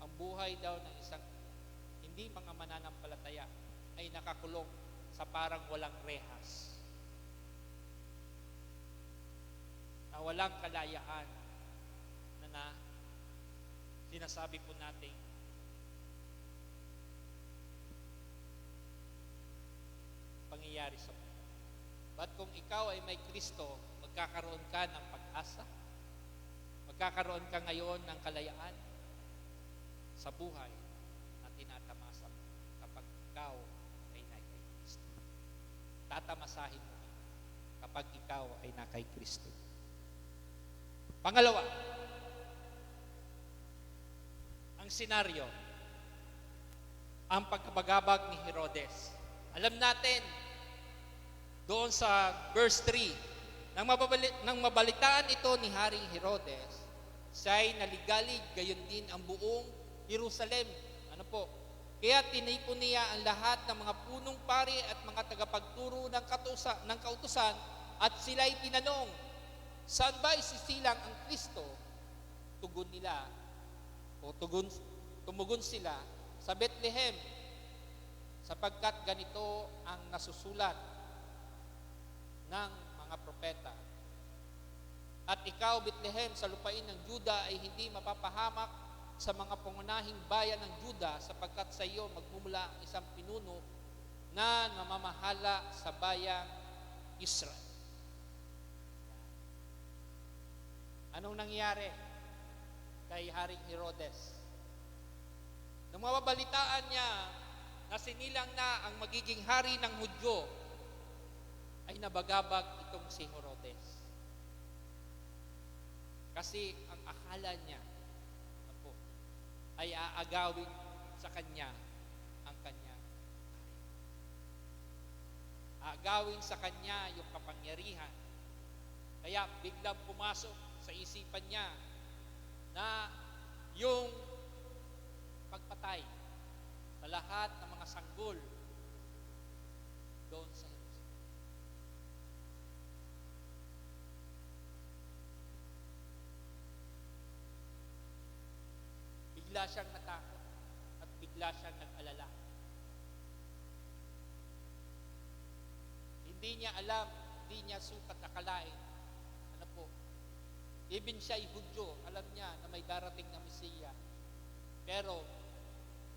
Ang buhay daw ng isang hindi mga mananampalataya ay nakakulong sa parang walang rehas. Na walang kalayaan na sinasabi po natin pangyayari sa mundo. But kung ikaw ay may Kristo, magkakaroon ka ng pag-asa. Magkakaroon ka ngayon ng kalayaan sa buhay na tinatamasa mo kapag ikaw ay na kay Kristo. Tatamasahin mo kapag ikaw ay na kay Kristo. Pangalawa, ang senaryo, ang pagkabagabag ni Herodes. Alam natin, doon sa verse 3, nang mabalitaan ito ni Haring Herodes, siya'y naligalig, gayon din ang buong Jerusalem. Ano po? Kaya tinipon niya ang lahat ng mga punong pari at mga tagapagturo ng kautusan at sila'y tinanong, saan ba isisilang ang Kristo? Tumugon sila sa Bethlehem, sapagkat ganito ang nasusulat ng mga propeta. At ikaw, Bethlehem, sa lupain ng Juda ay hindi mapapahamak sa mga pangunahing bayan ng Juda, sapagkat sa iyo magmumula ang isang pinuno na mamamahala sa bayang Israel. Anong nangyari kay Haring Herodes? Nung mababalitaan niya na sinilang na ang magiging hari ng Hudyo, ay nabagabag itong si Herodes. Kasi ang akala niya ay aagawin sa kanya ang kanya hari. Aagawin sa kanya yung kapangyarihan. Kaya biglang pumasok sa isipan niya na yung pagpatay sa lahat ng mga sanggol doon sa Jerusalem. Bigla siyang natakot at bigla siyang nag-alala. Hindi niya alam, hindi niya sukat akalain. Ano po? Even siya ay Hudyo, alam niya na may darating na Mesiya. Pero,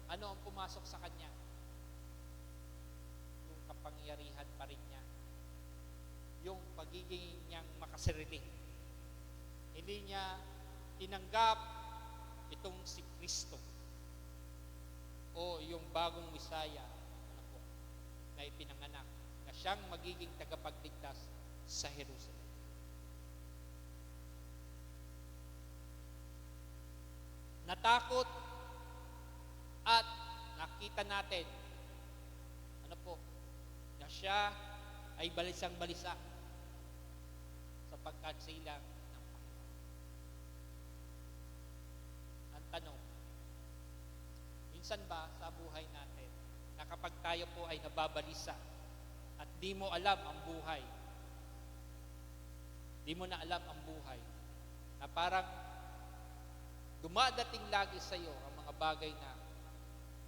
ano ang pumasok sa kanya? Yung kapangyarihan pa rin niya. Yung pagiging niyang makasarili. Hindi niya tinanggap itong si Kristo o yung bagong Misaya na ipinanganak na siyang magiging tagapagligtas sa Jerusalem. Natakot at nakita natin na siya ay balisang-balisa sa pagkatsilang ng Panginoon. Ang tanong, minsan ba sa buhay natin na kapag tayo po ay nababalisa at di mo alam ang buhay, di mo na alam ang buhay, na parang dumadating lagi sa iyo ang mga bagay na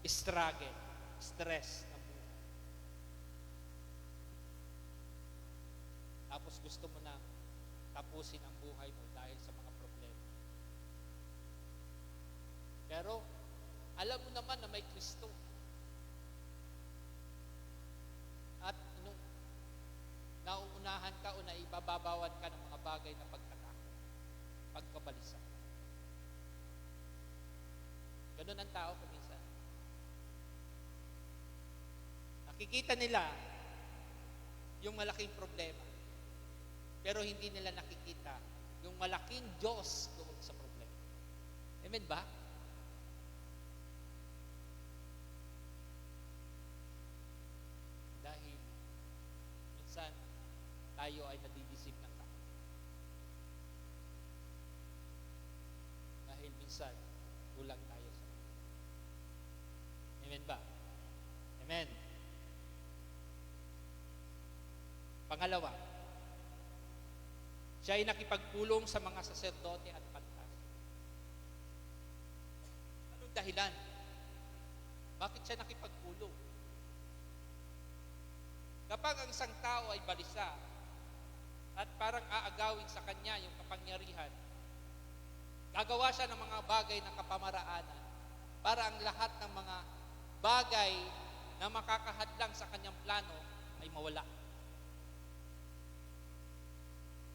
struggle, stress na buhay. Tapos gusto mo na tapusin ang buhay mo dahil sa mga problema. Pero, alam mo naman na may Kristo. At nung nauunahan ka o naibababawan ka ng mga bagay na pagkatakot, pagkabalisa. Ganun ang tao kuminsan. Nakikita nila yung malaking problema, pero hindi nila nakikita yung malaking Diyos doon sa problema. Amen ba? Dahil minsan tayo ay nadidisip ng tao. Dahil minsan kulang tayo sa Diyos. Amen ba? Amen. Pangalawa, siya ay nakipagpulong sa mga saserdote at pantas. Anong dahilan? Bakit siya nakipagpulong? Kapag ang isang tao ay balisa at parang aagawin sa kanya yung kapangyarihan, gagawa siya ng mga bagay na kapamaraanan para ang lahat ng mga bagay na makakahadlang sa kanyang plano ay mawala.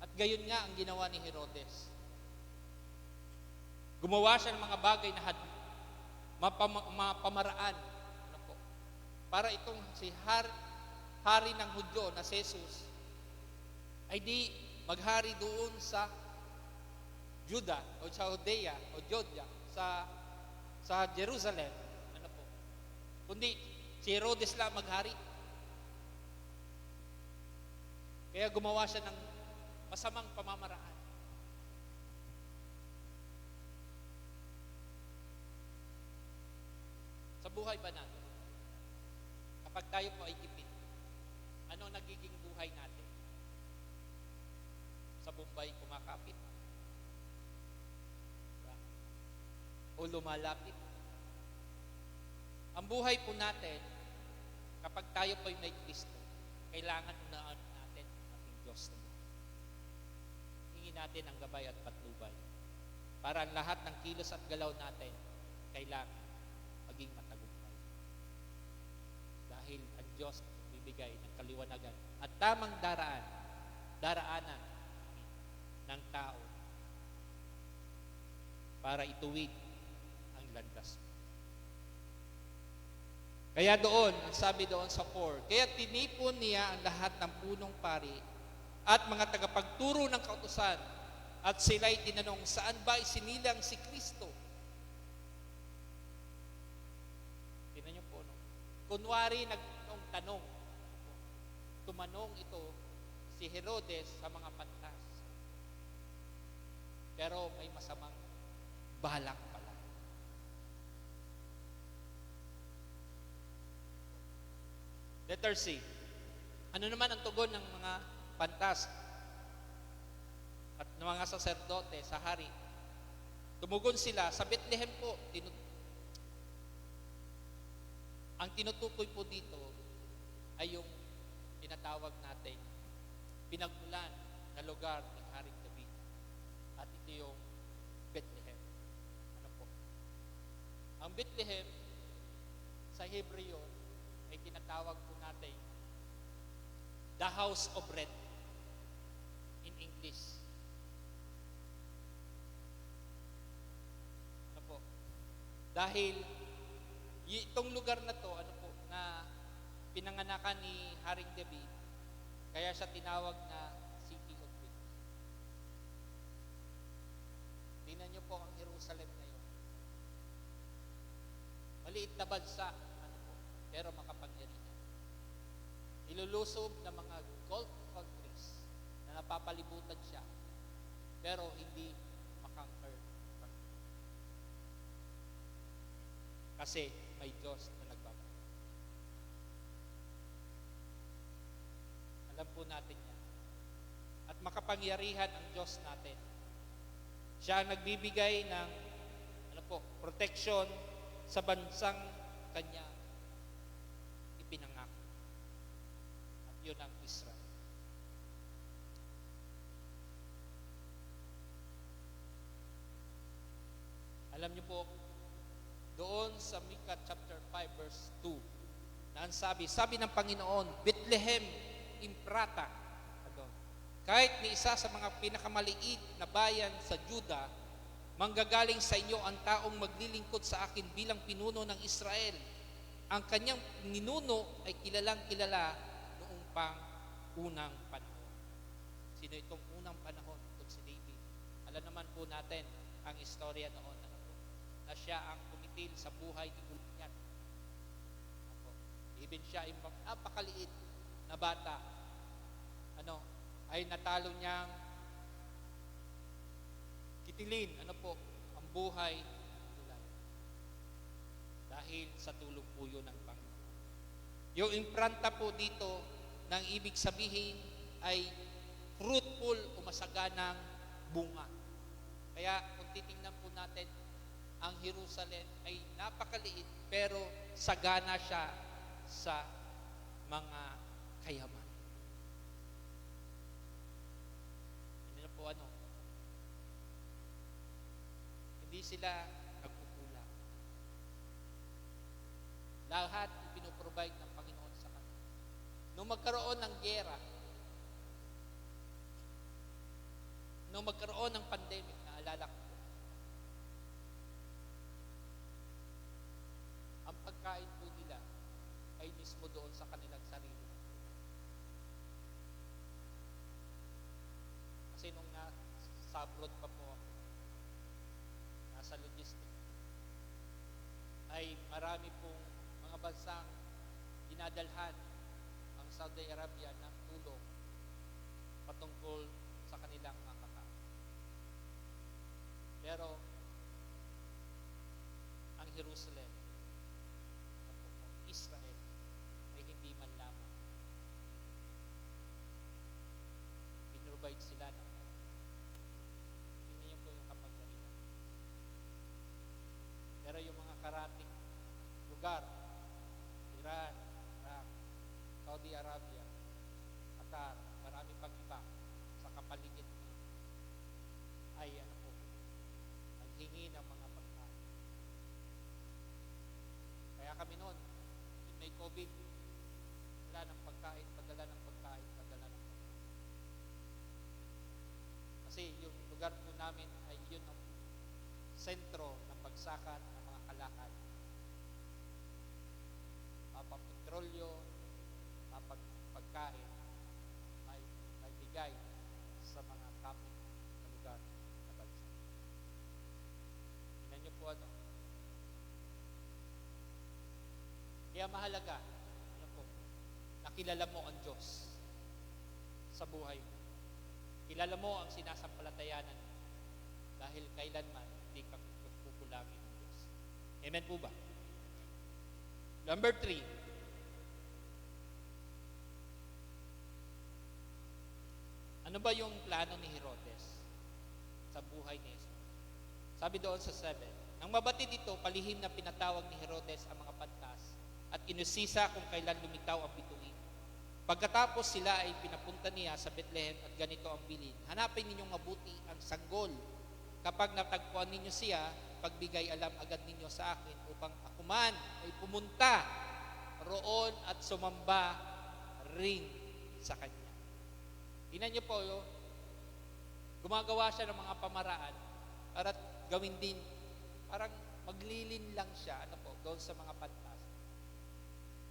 At gayon nga ang ginawa ni Herodes. Gumawa siya ng mga bagay na mapamaraan. Ano po? Para itong si hari ng Hudyo na si Jesus ay di maghari doon sa Juda o sa Judea o Judea sa Jerusalem. Ano po? Kundi si Herodes lang maghari. Kaya gumawa siya ng masamang pamamaraan. Sa buhay ba natin? Kapag tayo po ay tipid, ano nagiging buhay natin? Sa Bombay kumakapit? O lumalapit? Ang buhay po natin, kapag tayo po ay may Kristo, kailangan unaan natin ang ating Diyos na hingin natin ang gabay at patnubay para ang lahat ng kilos at galaw natin kailangan maging matagumpay. Dahil ang Diyos bibigay ng kaliwanagan at tamang daraanan ng tao para ituwid ang landas. Kaya doon, ang sabi doon sa 4, kaya tinipon niya ang lahat ng punong pari at mga tagapagturo ng kautusan at sila'y tinanong, saan ba isinilang si Kristo? Tingnan niyo po, no? Kunwari nagtanong tanong, tumanong ito si Herodes sa mga pantas. Pero may masamang balak pala. Letter C. Ano naman ang tugon ng mga pantas at ng mga saserdote sa hari? Tumugon sila sa Bethlehem po. Ang tinutukoy po dito ay yung tinatawag natin pinagmulan na lugar ng Haring David. At ito yung Bethlehem. Ano po? Ang Bethlehem sa Hebreo ay tinatawag po natin the house of bread in English. Ano po? Dahil itong lugar na to, ano po, na pinanganakan ni Haring David, kaya siya tinawag na City of Bread. Tingnan niyo po ang Jerusalem ngayon. Maliit na bansa, ano po, pero makapangyarihan. Ilulusob ng mga Gulf countries na napapalibutan siya, pero hindi makonquer. Kasi may Diyos na nagbabalik. Alam po natin yan. At makapangyarihan ang Diyos natin. Siya ang nagbibigay ng protection sa bansang kanya ipinangako. At yun ang Israel. Alam niyo po, doon sa Micah chapter 5 verse 2, na ang sabi ng Panginoon, Bethlehem Imprata, kahit ni isa sa mga pinakamaliit na bayan sa Juda, manggagaling sa inyo ang taong maglilingkod sa akin bilang pinuno ng Israel. Ang kanyang ninuno ay kilalang kilala noong pang unang panahon. Sino itong unang panahon? Ito si David. Alam naman po natin ang istorya noon na siya ang kumitil sa buhay ni Goliath. Even siya ay napakaliit na bata. Ay natalo niyang kitilin, ang buhay nila. Dahil sa tulong po yun ng Panginoon. Yung impranta po dito, ng ibig sabihin ay fruitful o masaganang bunga. Kaya kung titingnan po natin, ang Jerusalem ay napakaliit pero sagana siya sa mga kayaman. Hindi sila nagkukulang. Lahat pinoprovide ng Panginoon sa kanila. Nung magkaroon ng giyera, nung magkaroon ng pandemic, naalala ko, ang pagkain po nila ay mismo doon sa kanilang sarili. Kasi nung nasa abroad pa po ako, nasa logistics, ay marami pong mga bansang dinadalhan ang Saudi Arabia ng tulong patungkol sa kanilang mga kakain. Pero ang Jerusalem, Israel, ay hindi man lamang. Pinrovide sila ng hindi niyo po yung kapangyarihan. Pero yung mga karating lugar, Iran, Iraq, Saudi Arabia, Qatar, marami pang iba sa kapaligid niyo, ay naghingi ng mga pagkain. Kaya kami noon, may COVID, wala ng pagkain, padala ng pagkain, padala ng pagkain. Kasi yung lugar po namin ay yun ang sentro ng pagsakan ng mga kalakal. Mapapetrolyo, mapagpagkain, may bigay sa mga kapit na lugar na bansa. Tingnan niyo po Kaya mahalaga, nakilala mo ang Diyos sa buhay mo. Kilala mo ang sinasampalatayanan mo dahil kailanman hindi ka kukulangin ng Diyos. Amen po ba? Number 3. Ano ba yung plano ni Herodes sa buhay ni Jesus? Sabi doon sa 7, nang mabatid ito, palihim na pinatawag ni Herodes ang mga pantas at inusisa kung kailan lumitaw ang bituin. Pagkatapos sila ay pinapunta niya sa Bethlehem at ganito ang bilin. Hanapin ninyong mabuti ang sanggol. Kapag natagpuan ninyo siya, pagbigay alam agad ninyo sa akin upang ako man ay pumunta roon at sumamba rin sa kanya. Tingnan niyo po, gumagawa siya ng mga pamaraan para gawin din, parang maglilin lang siya doon sa mga pantas.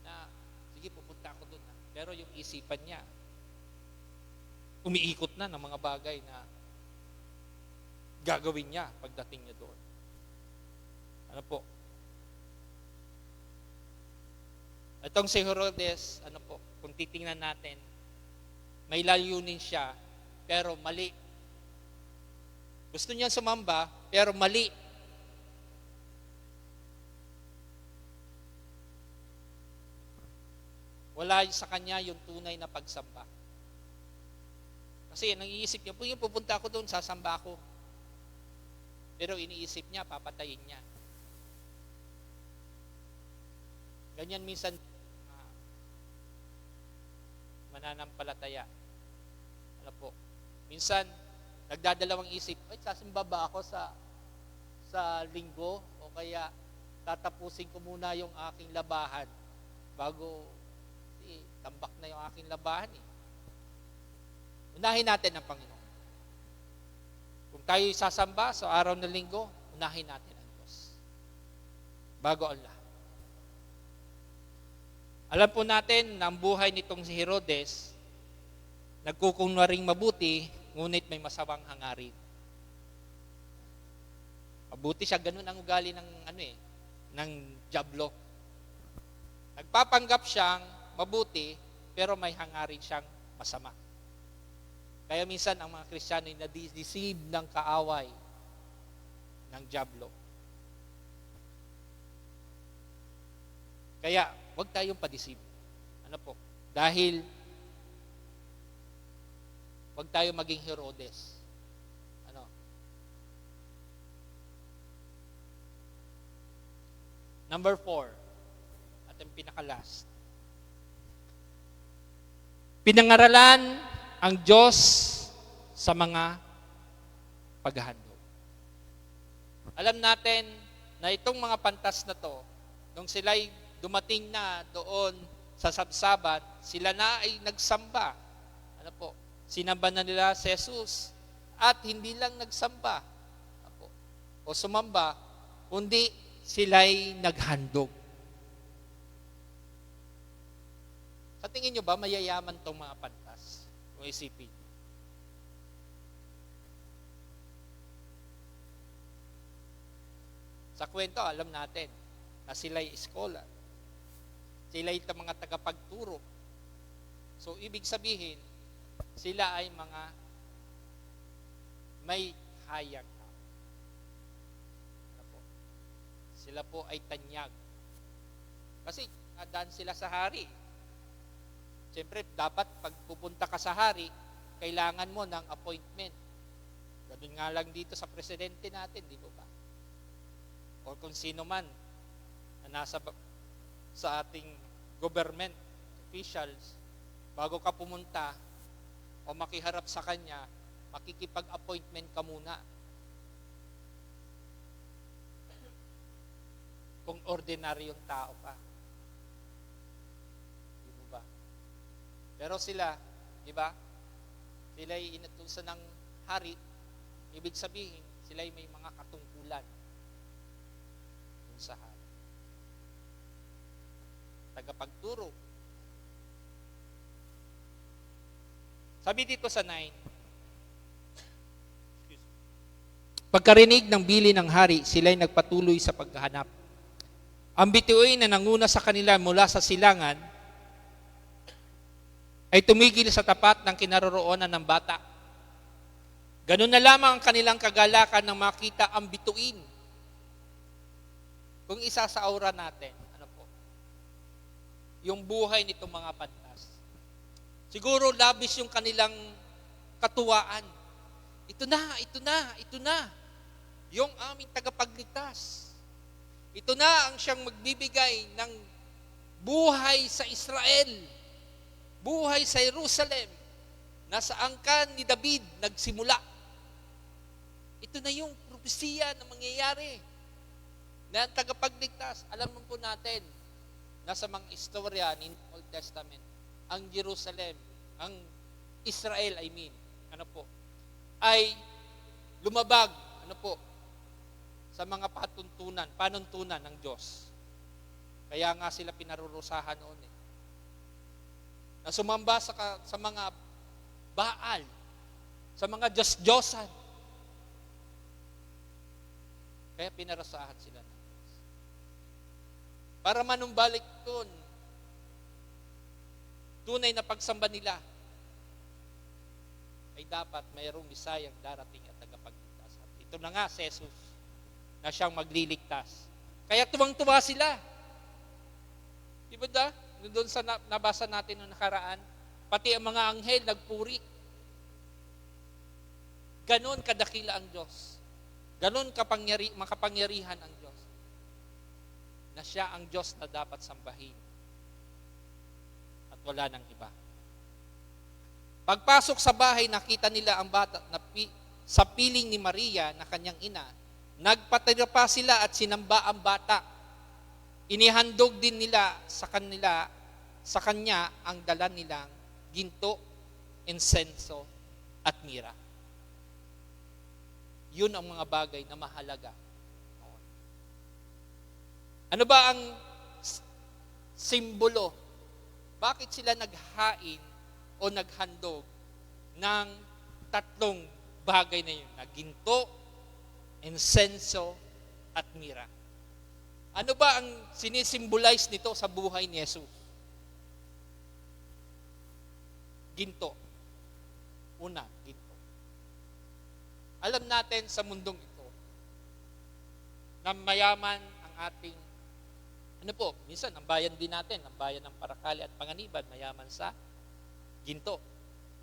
Na, sige, pupunta ako doon. Pero yung isipan niya, umiikot na ng mga bagay na gagawin niya pagdating niya doon. Itong si Herodes, kung titingnan natin, may layunin siya, pero mali. Gusto niya sumamba, pero mali. Wala sa kanya yung tunay na pagsamba. Kasi nang-iisip niya, pupunta ako doon, sasamba ako. Pero iniisip niya, papatayin niya. Ganyan minsan, mananampalataya. Minsan, nagdadalawang isip, sasamba ba ako sa linggo o kaya tatapusin ko muna yung aking labahan bago tambak na yung aking labahan eh. Unahin natin ang Panginoon. Kung tayo sasamba sa araw ng linggo, unahin natin ang Diyos. Bago ang lahat. Alam po natin na ang buhay nitong si Herodes, nagkukunwaring mabuti, ngunit may masamang hangarin. Mabuti siya, ganun ang ugali ng ng dyablo. Nagpapanggap siyang mabuti, pero may hangarin siyang masama. Kaya minsan ang mga Kristiyano ay nadideceive ng kaaway ng dyablo. Kaya, huwag tayong padeceive. Ano po? Dahil, huwag tayong maging Herodes. Ano? Number 4, at ang pinaka-last. Pinangaralan ang Diyos sa mga paghahandog. Alam natin na itong mga pantas na to, nung sila'y dumating na doon sa sabsaban, sila na ay nagsamba. Ano po? Sinamba na nila si Jesus. At hindi lang nagsamba o sumamba, kundi sila'y naghandog. Sa tingin nyo ba, mayayaman tong mga pantas? Kung isipin. Sa kwento, alam natin na sila'y scholar. Sila'y mga tagapagturo. So, ibig sabihin, sila ay mga may hayag. Sila po ay tanyag. Kasi, nadaan sila sa hari. Siyempre, dapat pag pupunta ka sa hari, kailangan mo ng appointment. Ganun nga lang dito sa presidente natin, di ba? O kung sino man na nasa sa ating government officials, bago ka pumunta o makiharap sa kanya, makikipag-appointment ka muna. Kung ordinaryong tao ka. Di ba? Pero sila, di ba? Sila'y inutusan ng hari. Ibig sabihin, sila'y may mga katungkulan dun sa hari. Tagapagturo. Sabi dito sa 9, pagkarinig ng bili ng hari, sila'y nagpatuloy sa paghahanap. Ang bituin na nanguna sa kanila mula sa silangan ay tumigil sa tapat ng kinaroroonan ng bata. Ganun na lamang ang kanilang kagalakan nang makita ang bituin. Kung isa sa aura natin, ano po? Yung buhay nitong mga pantas. Siguro labis yung kanilang katuwaan. Ito na, ito na, ito na. Yung aming tagapagligtas. Ito na ang siyang magbibigay ng buhay sa Israel. Buhay sa Jerusalem. Na sa angkan ni David nagsimula. Ito na yung propesiya na mangyayari. Na ang tagapagligtas. Alam mo po natin, nasa mga istorya in Old Testament, ang Jerusalem, ang Israel, ano po, ay lumabag, sa mga panuntunan ng Diyos. Kaya nga sila pinarurusahan noon na sumamba sa mga Baal, sa mga Diyos-Diyosan. Kaya pinarusahan sila ng Diyos. Para manumbalik doon, tunay na pagsamba nila, ay dapat mayroong Misayang darating at tagapagligtas. At ito na nga si Jesus, na siyang magliligtas. Kaya tuwang-tuwa sila. Di ba da? Doon sa nabasa natin noong nakaraan, pati ang mga anghel nagpuri. Ganon kadakila ang Diyos. Ganon makapangyarihan ang Diyos. Na siya ang Diyos na dapat sambahin. At wala nang iba. Pagpasok sa bahay, nakita nila ang bata na sa piling ni Maria na kanyang ina, nagpatira pa sila at sinamba ang bata. Inihandog din nila sa kanya ang dala nilang ginto, insenso, at mira. Yun ang mga bagay na mahalaga. Ano ba ang simbolo? Bakit sila naghain o naghandog ng tatlong bagay na yun? Na ginto, insenso, at mira. Ano ba ang sinisimbolize nito sa buhay ni Jesus? Ginto. Una, ginto. Alam natin sa mundong ito na mayaman ang ating, minsan ang bayan din natin, ang bayan ng Paracale at Panganiban, mayaman sa ginto.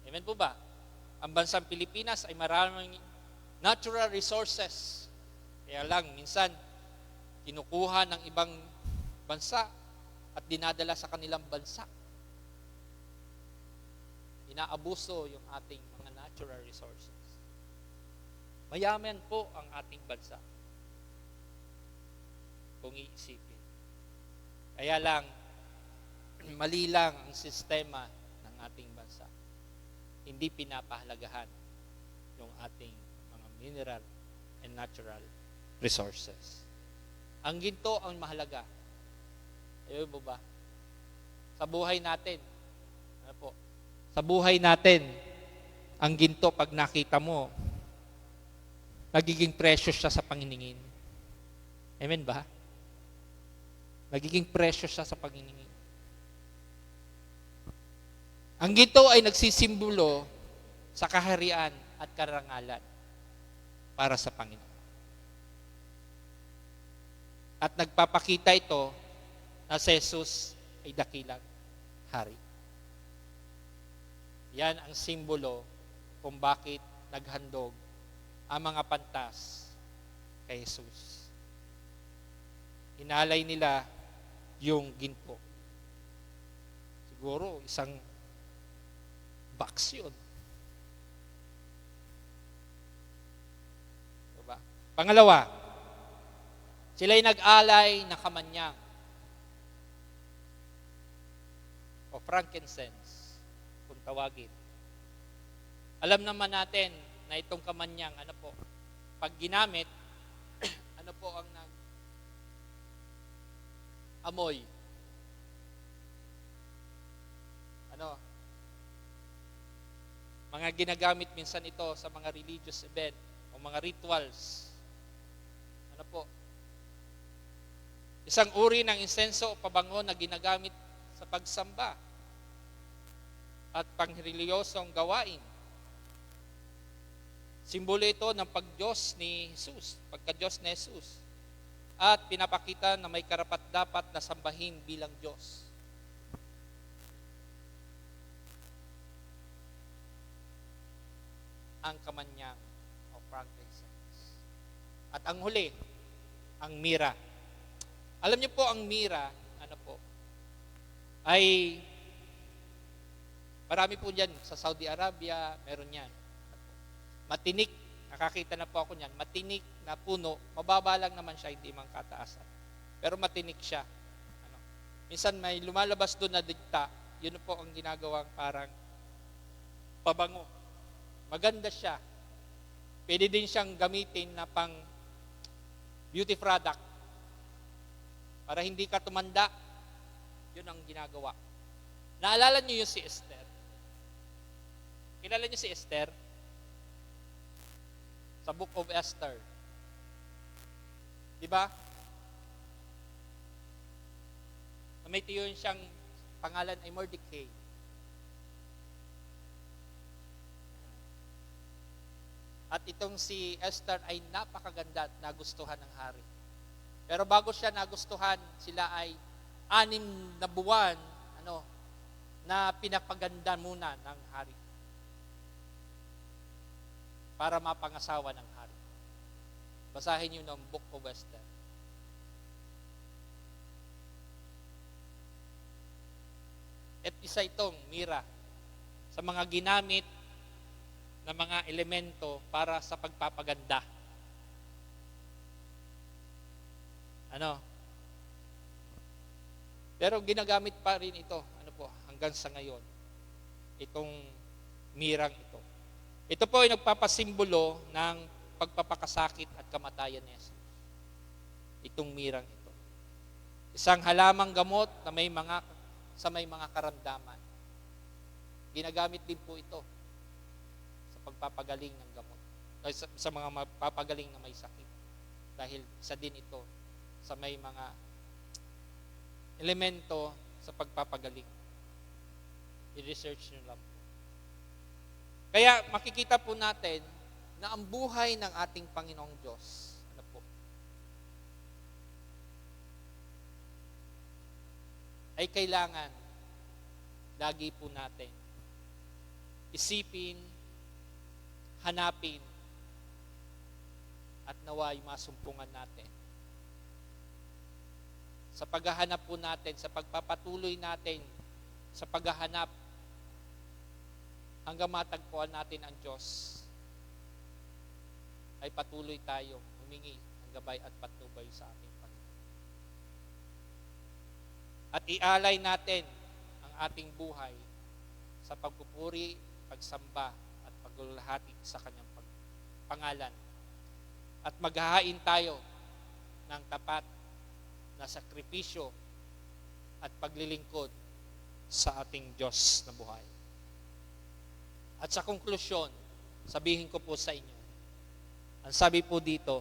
Amen po ba? Ang bansang Pilipinas ay maraming natural resources. Kaya lang, minsan, kinukuha ng ibang bansa at dinadala sa kanilang bansa. Inaabuso yung ating mga natural resources. Mayaman po ang ating bansa. Kung iisipin. Kaya lang, mali lang ang sistema ng ating bansa. Hindi pinapahalagahan yung ating mga mineral and natural resources. Ang ginto ang mahalaga. Ayaw mo ba? Sa buhay natin, sa buhay natin, ang ginto, pag nakita mo, nagiging precious siya sa panginingin. Amen ba? Nagiging precious siya sa panginingin. Ang ginto ay nagsisimbolo sa kaharian at karangalan para sa Panginoon. At nagpapakita ito na si Jesus ay dakilang hari. Yan ang simbolo kung bakit naghandog ang mga pantas kay Jesus. Inalay nila yung ginto. Siguro isang box yun. Diba? Pangalawa, sila'y nag-alay na kamanyang o frankincense, kung tawagin. Alam naman natin na itong kamanyang, pag ginamit, ang amoy. Mga ginagamit minsan ito sa mga religious event o mga rituals. Isang uri ng insenso o pabango na ginagamit sa pagsamba at pangreliyosong gawain. Simbolo ito ng pagdiyos ni Jesus, pagka-Diyos ni Jesus. At pinapakita na may karapat-dapat na sambahin bilang Diyos. Ang kamanyang o frankincense. At ang huli, ang mira. Alam niyo po, ang mira, ay marami po dyan sa Saudi Arabia, meron yan. Matinik, nakakita na po ako niyan, matinik na puno, mababa lang naman siya, hindi man kataasan. Pero matinik siya. Minsan may lumalabas doon na digta, yun po ang ginagawang parang pabango. Maganda siya. Pwede din siyang gamitin na pang beauty product. Para hindi ka tumanda, yun ang ginagawa. Naalala niyo yung si Esther? Kilala niyo si Esther? Sa Book of Esther. Diba? May tiyon siyang pangalan ay Mordecai. At itong si Esther ay napakaganda at nagustuhan ng hari. Pero bago siya nagustuhan, sila ay 6 na buwan na pinapaganda muna ng hari para mapangasawa ng hari. Basahin niyo ng Book of Esther. At isa itong mira sa mga ginamit na mga elemento para sa pagpapaganda. Ano? Pero ginagamit pa rin ito, ano po, hanggang sa ngayon. Itong mirang ito. Ito po ay nagpapasimbolo ng pagpapakasakit at kamatayan ni Jesus. Itong mirang ito. Isang halamang gamot na may mga karamdaman. Ginagamit din po ito sa pagpapagaling ng gamot. Sa mga magpapagaling na may sakit. Dahil isa din ito sa may mga elemento sa pagpapagaling. I-research nyo lang po. Kaya makikita po natin na ang buhay ng ating Panginoong Diyos, ano po, ay kailangan lagi po natin isipin, hanapin, at naway masumpungan natin. Sa paghahanap po natin, sa pagpapatuloy natin, sa paghahanap, hanggang matagpuan natin ang Diyos, ay patuloy tayong humingi ng gabay at patnubay sa ating Panginoon. At ialay natin ang ating buhay sa pagpupuri, pagsamba, at paglulahati sa Kanyang pangalan. At maghahain tayo ng tapat na sakripisyo at paglilingkod sa ating Diyos na buhay. At sa konklusyon, sabihin ko po sa inyo, ang sabi po dito,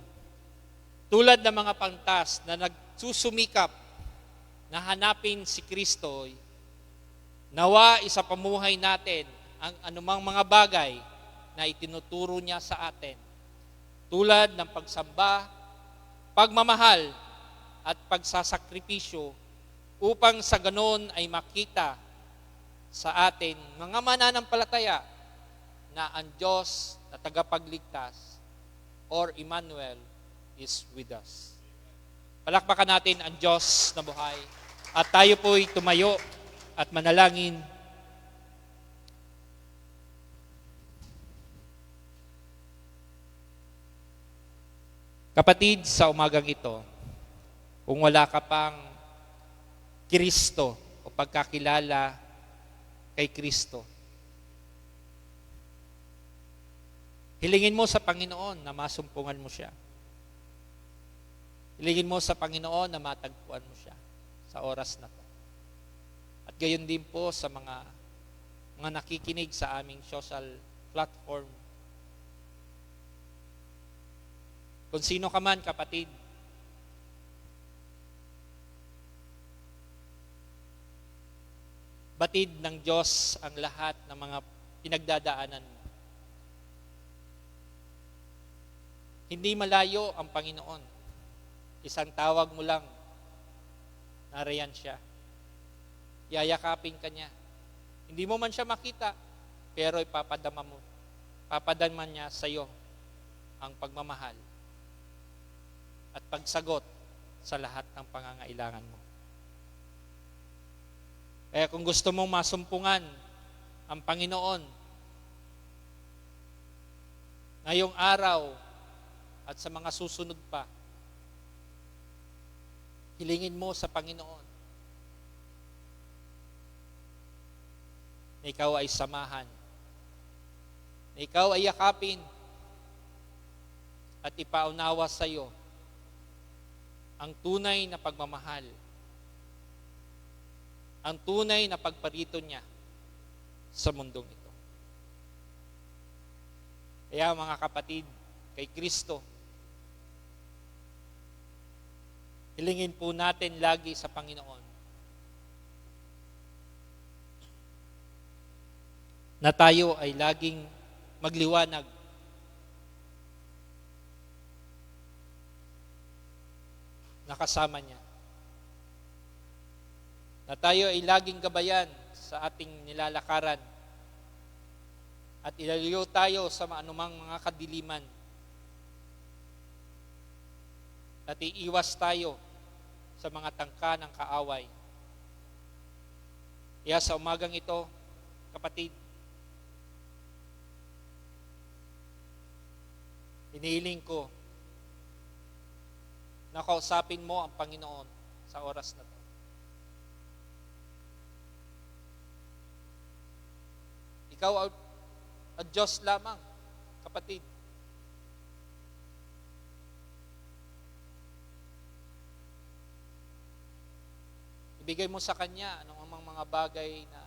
tulad ng mga pantas na nagsusumikap na hanapin si Kristo, nawa isa pamuhay natin ang anumang mga bagay na itinuturo niya sa atin, tulad ng pagsamba, pagmamahal, at pagsasakripisyo, upang sa ganon ay makita sa atin mga mananampalataya na ang Diyos na tagapagligtas, or Emmanuel, is with us. Palakpakan natin ang Diyos na buhay at tayo po'y tumayo at manalangin. Kapatid, sa umagang ito, kung wala ka pang Kristo o pagkakilala kay Kristo, hilingin mo sa Panginoon na masumpungan mo siya. Hilingin mo sa Panginoon na matagpuan mo siya sa oras na to. At gayon din po sa mga nakikinig sa aming social platform. Kung sino ka man, kapatid, batid ng Diyos ang lahat ng mga pinagdadaanan mo. Hindi malayo ang Panginoon. Isang tawag mo lang, nariyan siya. Yayakapin ka niya. Hindi mo man siya makita, pero ipapadama mo. Papadama niya sa iyo ang pagmamahal at pagsagot sa lahat ng pangangailangan mo. Kaya kung gusto mong masumpungan ang Panginoon ngayong araw at sa mga susunod pa, hilingin mo sa Panginoon na ikaw ay samahan, na ikaw ay yakapin at ipaunawa sa iyo ang tunay na pagmamahal, ang tunay na pagparito niya sa mundong ito. Kaya mga kapatid, kay Kristo, hilingin po natin lagi sa Panginoon na tayo ay laging magliwanag na kasama niya. Na tayo ay laging gabayan sa ating nilalakaran at ilaliyo tayo sa anumang mga kadiliman. At iiwas tayo sa mga tangka ng kaaway. Kaya sa umagang ito, kapatid, inihiling ko na kausapin mo ang Panginoon sa oras na to. Ikaw ang Diyos lamang, kapatid. Ibigay mo sa Kanya anong mga bagay na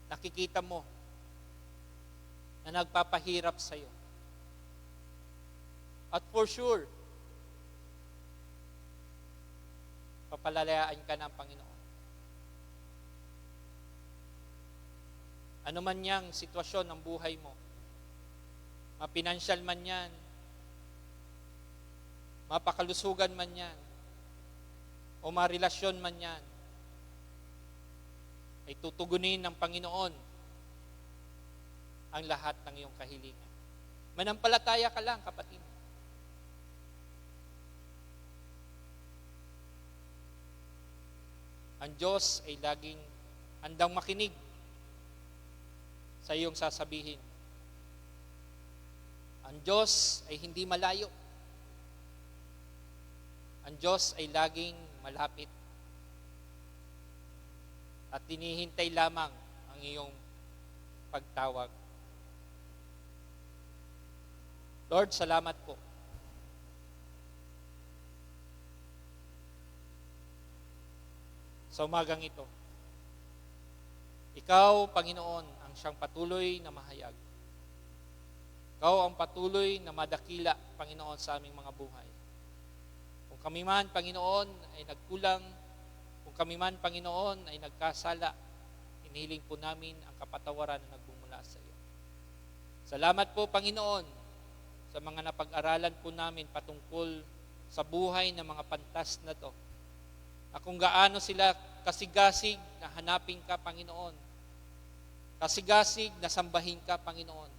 nakikita mo na nagpapahirap sa iyo. At for sure, papalalayaan ka ng Panginoon. Ano man yang sitwasyon ng buhay mo, mapinansyal man yan, mapakalusugan man yan, o marelasyon man yan, ay tutugunin ng Panginoon ang lahat ng iyong kahilingan. Manampalataya ka lang, kapatid. Ang Diyos ay laging handang makinig sa iyong sasabihin. Ang Diyos ay hindi malayo. Ang Diyos ay laging malapit. At tinihintay lamang ang iyong pagtawag. Lord, salamat po. Sa umagang ito, Ikaw, Panginoon, ang siyang patuloy na mahayag. Ikaw ang patuloy na madakila, Panginoon, sa aming mga buhay. Kung kami man, Panginoon, ay nagkulang, kung kami man, Panginoon, ay nagkasala, hinihiling po namin ang kapatawaran na nagbumula sa iyo. Salamat po, Panginoon, sa mga napag-aralan po namin patungkol sa buhay ng mga pantas na to. Na kung gaano sila kasigasig na hanapin ka, Panginoon. Kasigasig na sambahin ka, Panginoon.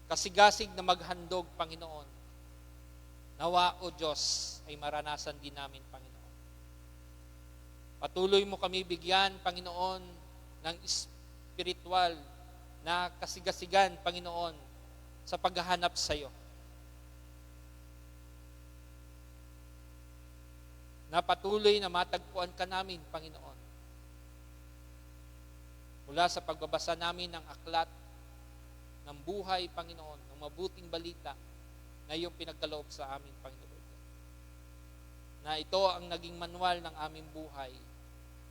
Kasigasig na maghandog, Panginoon. Nawa, O Diyos, ay maranasan din namin, Panginoon. Patuloy mo kami bigyan, Panginoon, ng spiritual na kasigasigan, Panginoon, sa paghahanap sa iyo. Na patuloy na matagpuan ka namin, Panginoon. Mula sa pagbabasa namin ng aklat ng buhay, Panginoon, ng mabuting balita na iyong pinagkaloob sa amin, Panginoon. Na ito ang naging manual ng aming buhay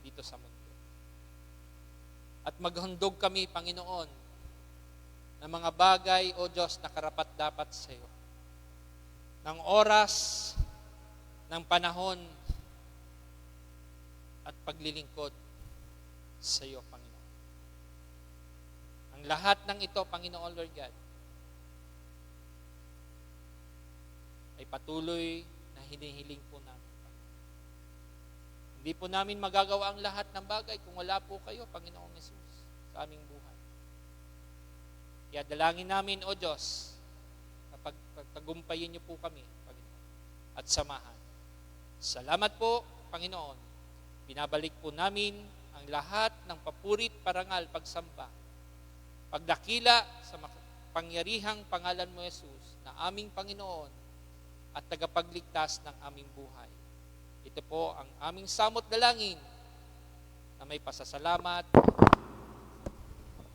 dito sa mundo. At maghandog kami, Panginoon, ng mga bagay, O Diyos, na karapat-dapat sa iyo. Ng oras, ng panahon, at paglilingkod sa iyo, Panginoon. Ang lahat ng ito, Panginoon, Lord God, ay patuloy na hinihiling po namin. Hindi po namin magagawa ang lahat ng bagay kung wala po kayo, Panginoong Jesus, sa aming buhay. Kaya dalangin namin, O Diyos, na pagtagumpayin niyo po kami, Panginoon, at samahan. Salamat po, Panginoon. Binabalik po namin ang lahat ng papurit, parangal, pagsamba, pagdakila sa pangyarihang pangalan mo, Jesus, na aming Panginoon at tagapagligtas ng aming buhay. Ito po ang aming samot dalangin na may pasasalamat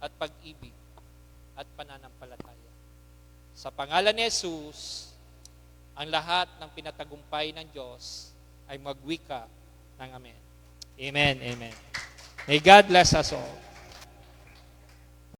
at pag-ibig at pananampalataya. Sa pangalan ni Jesus, ang lahat ng pinatagumpay ng Diyos ay magwika ng Amen. Amen. Amen. May God bless us all.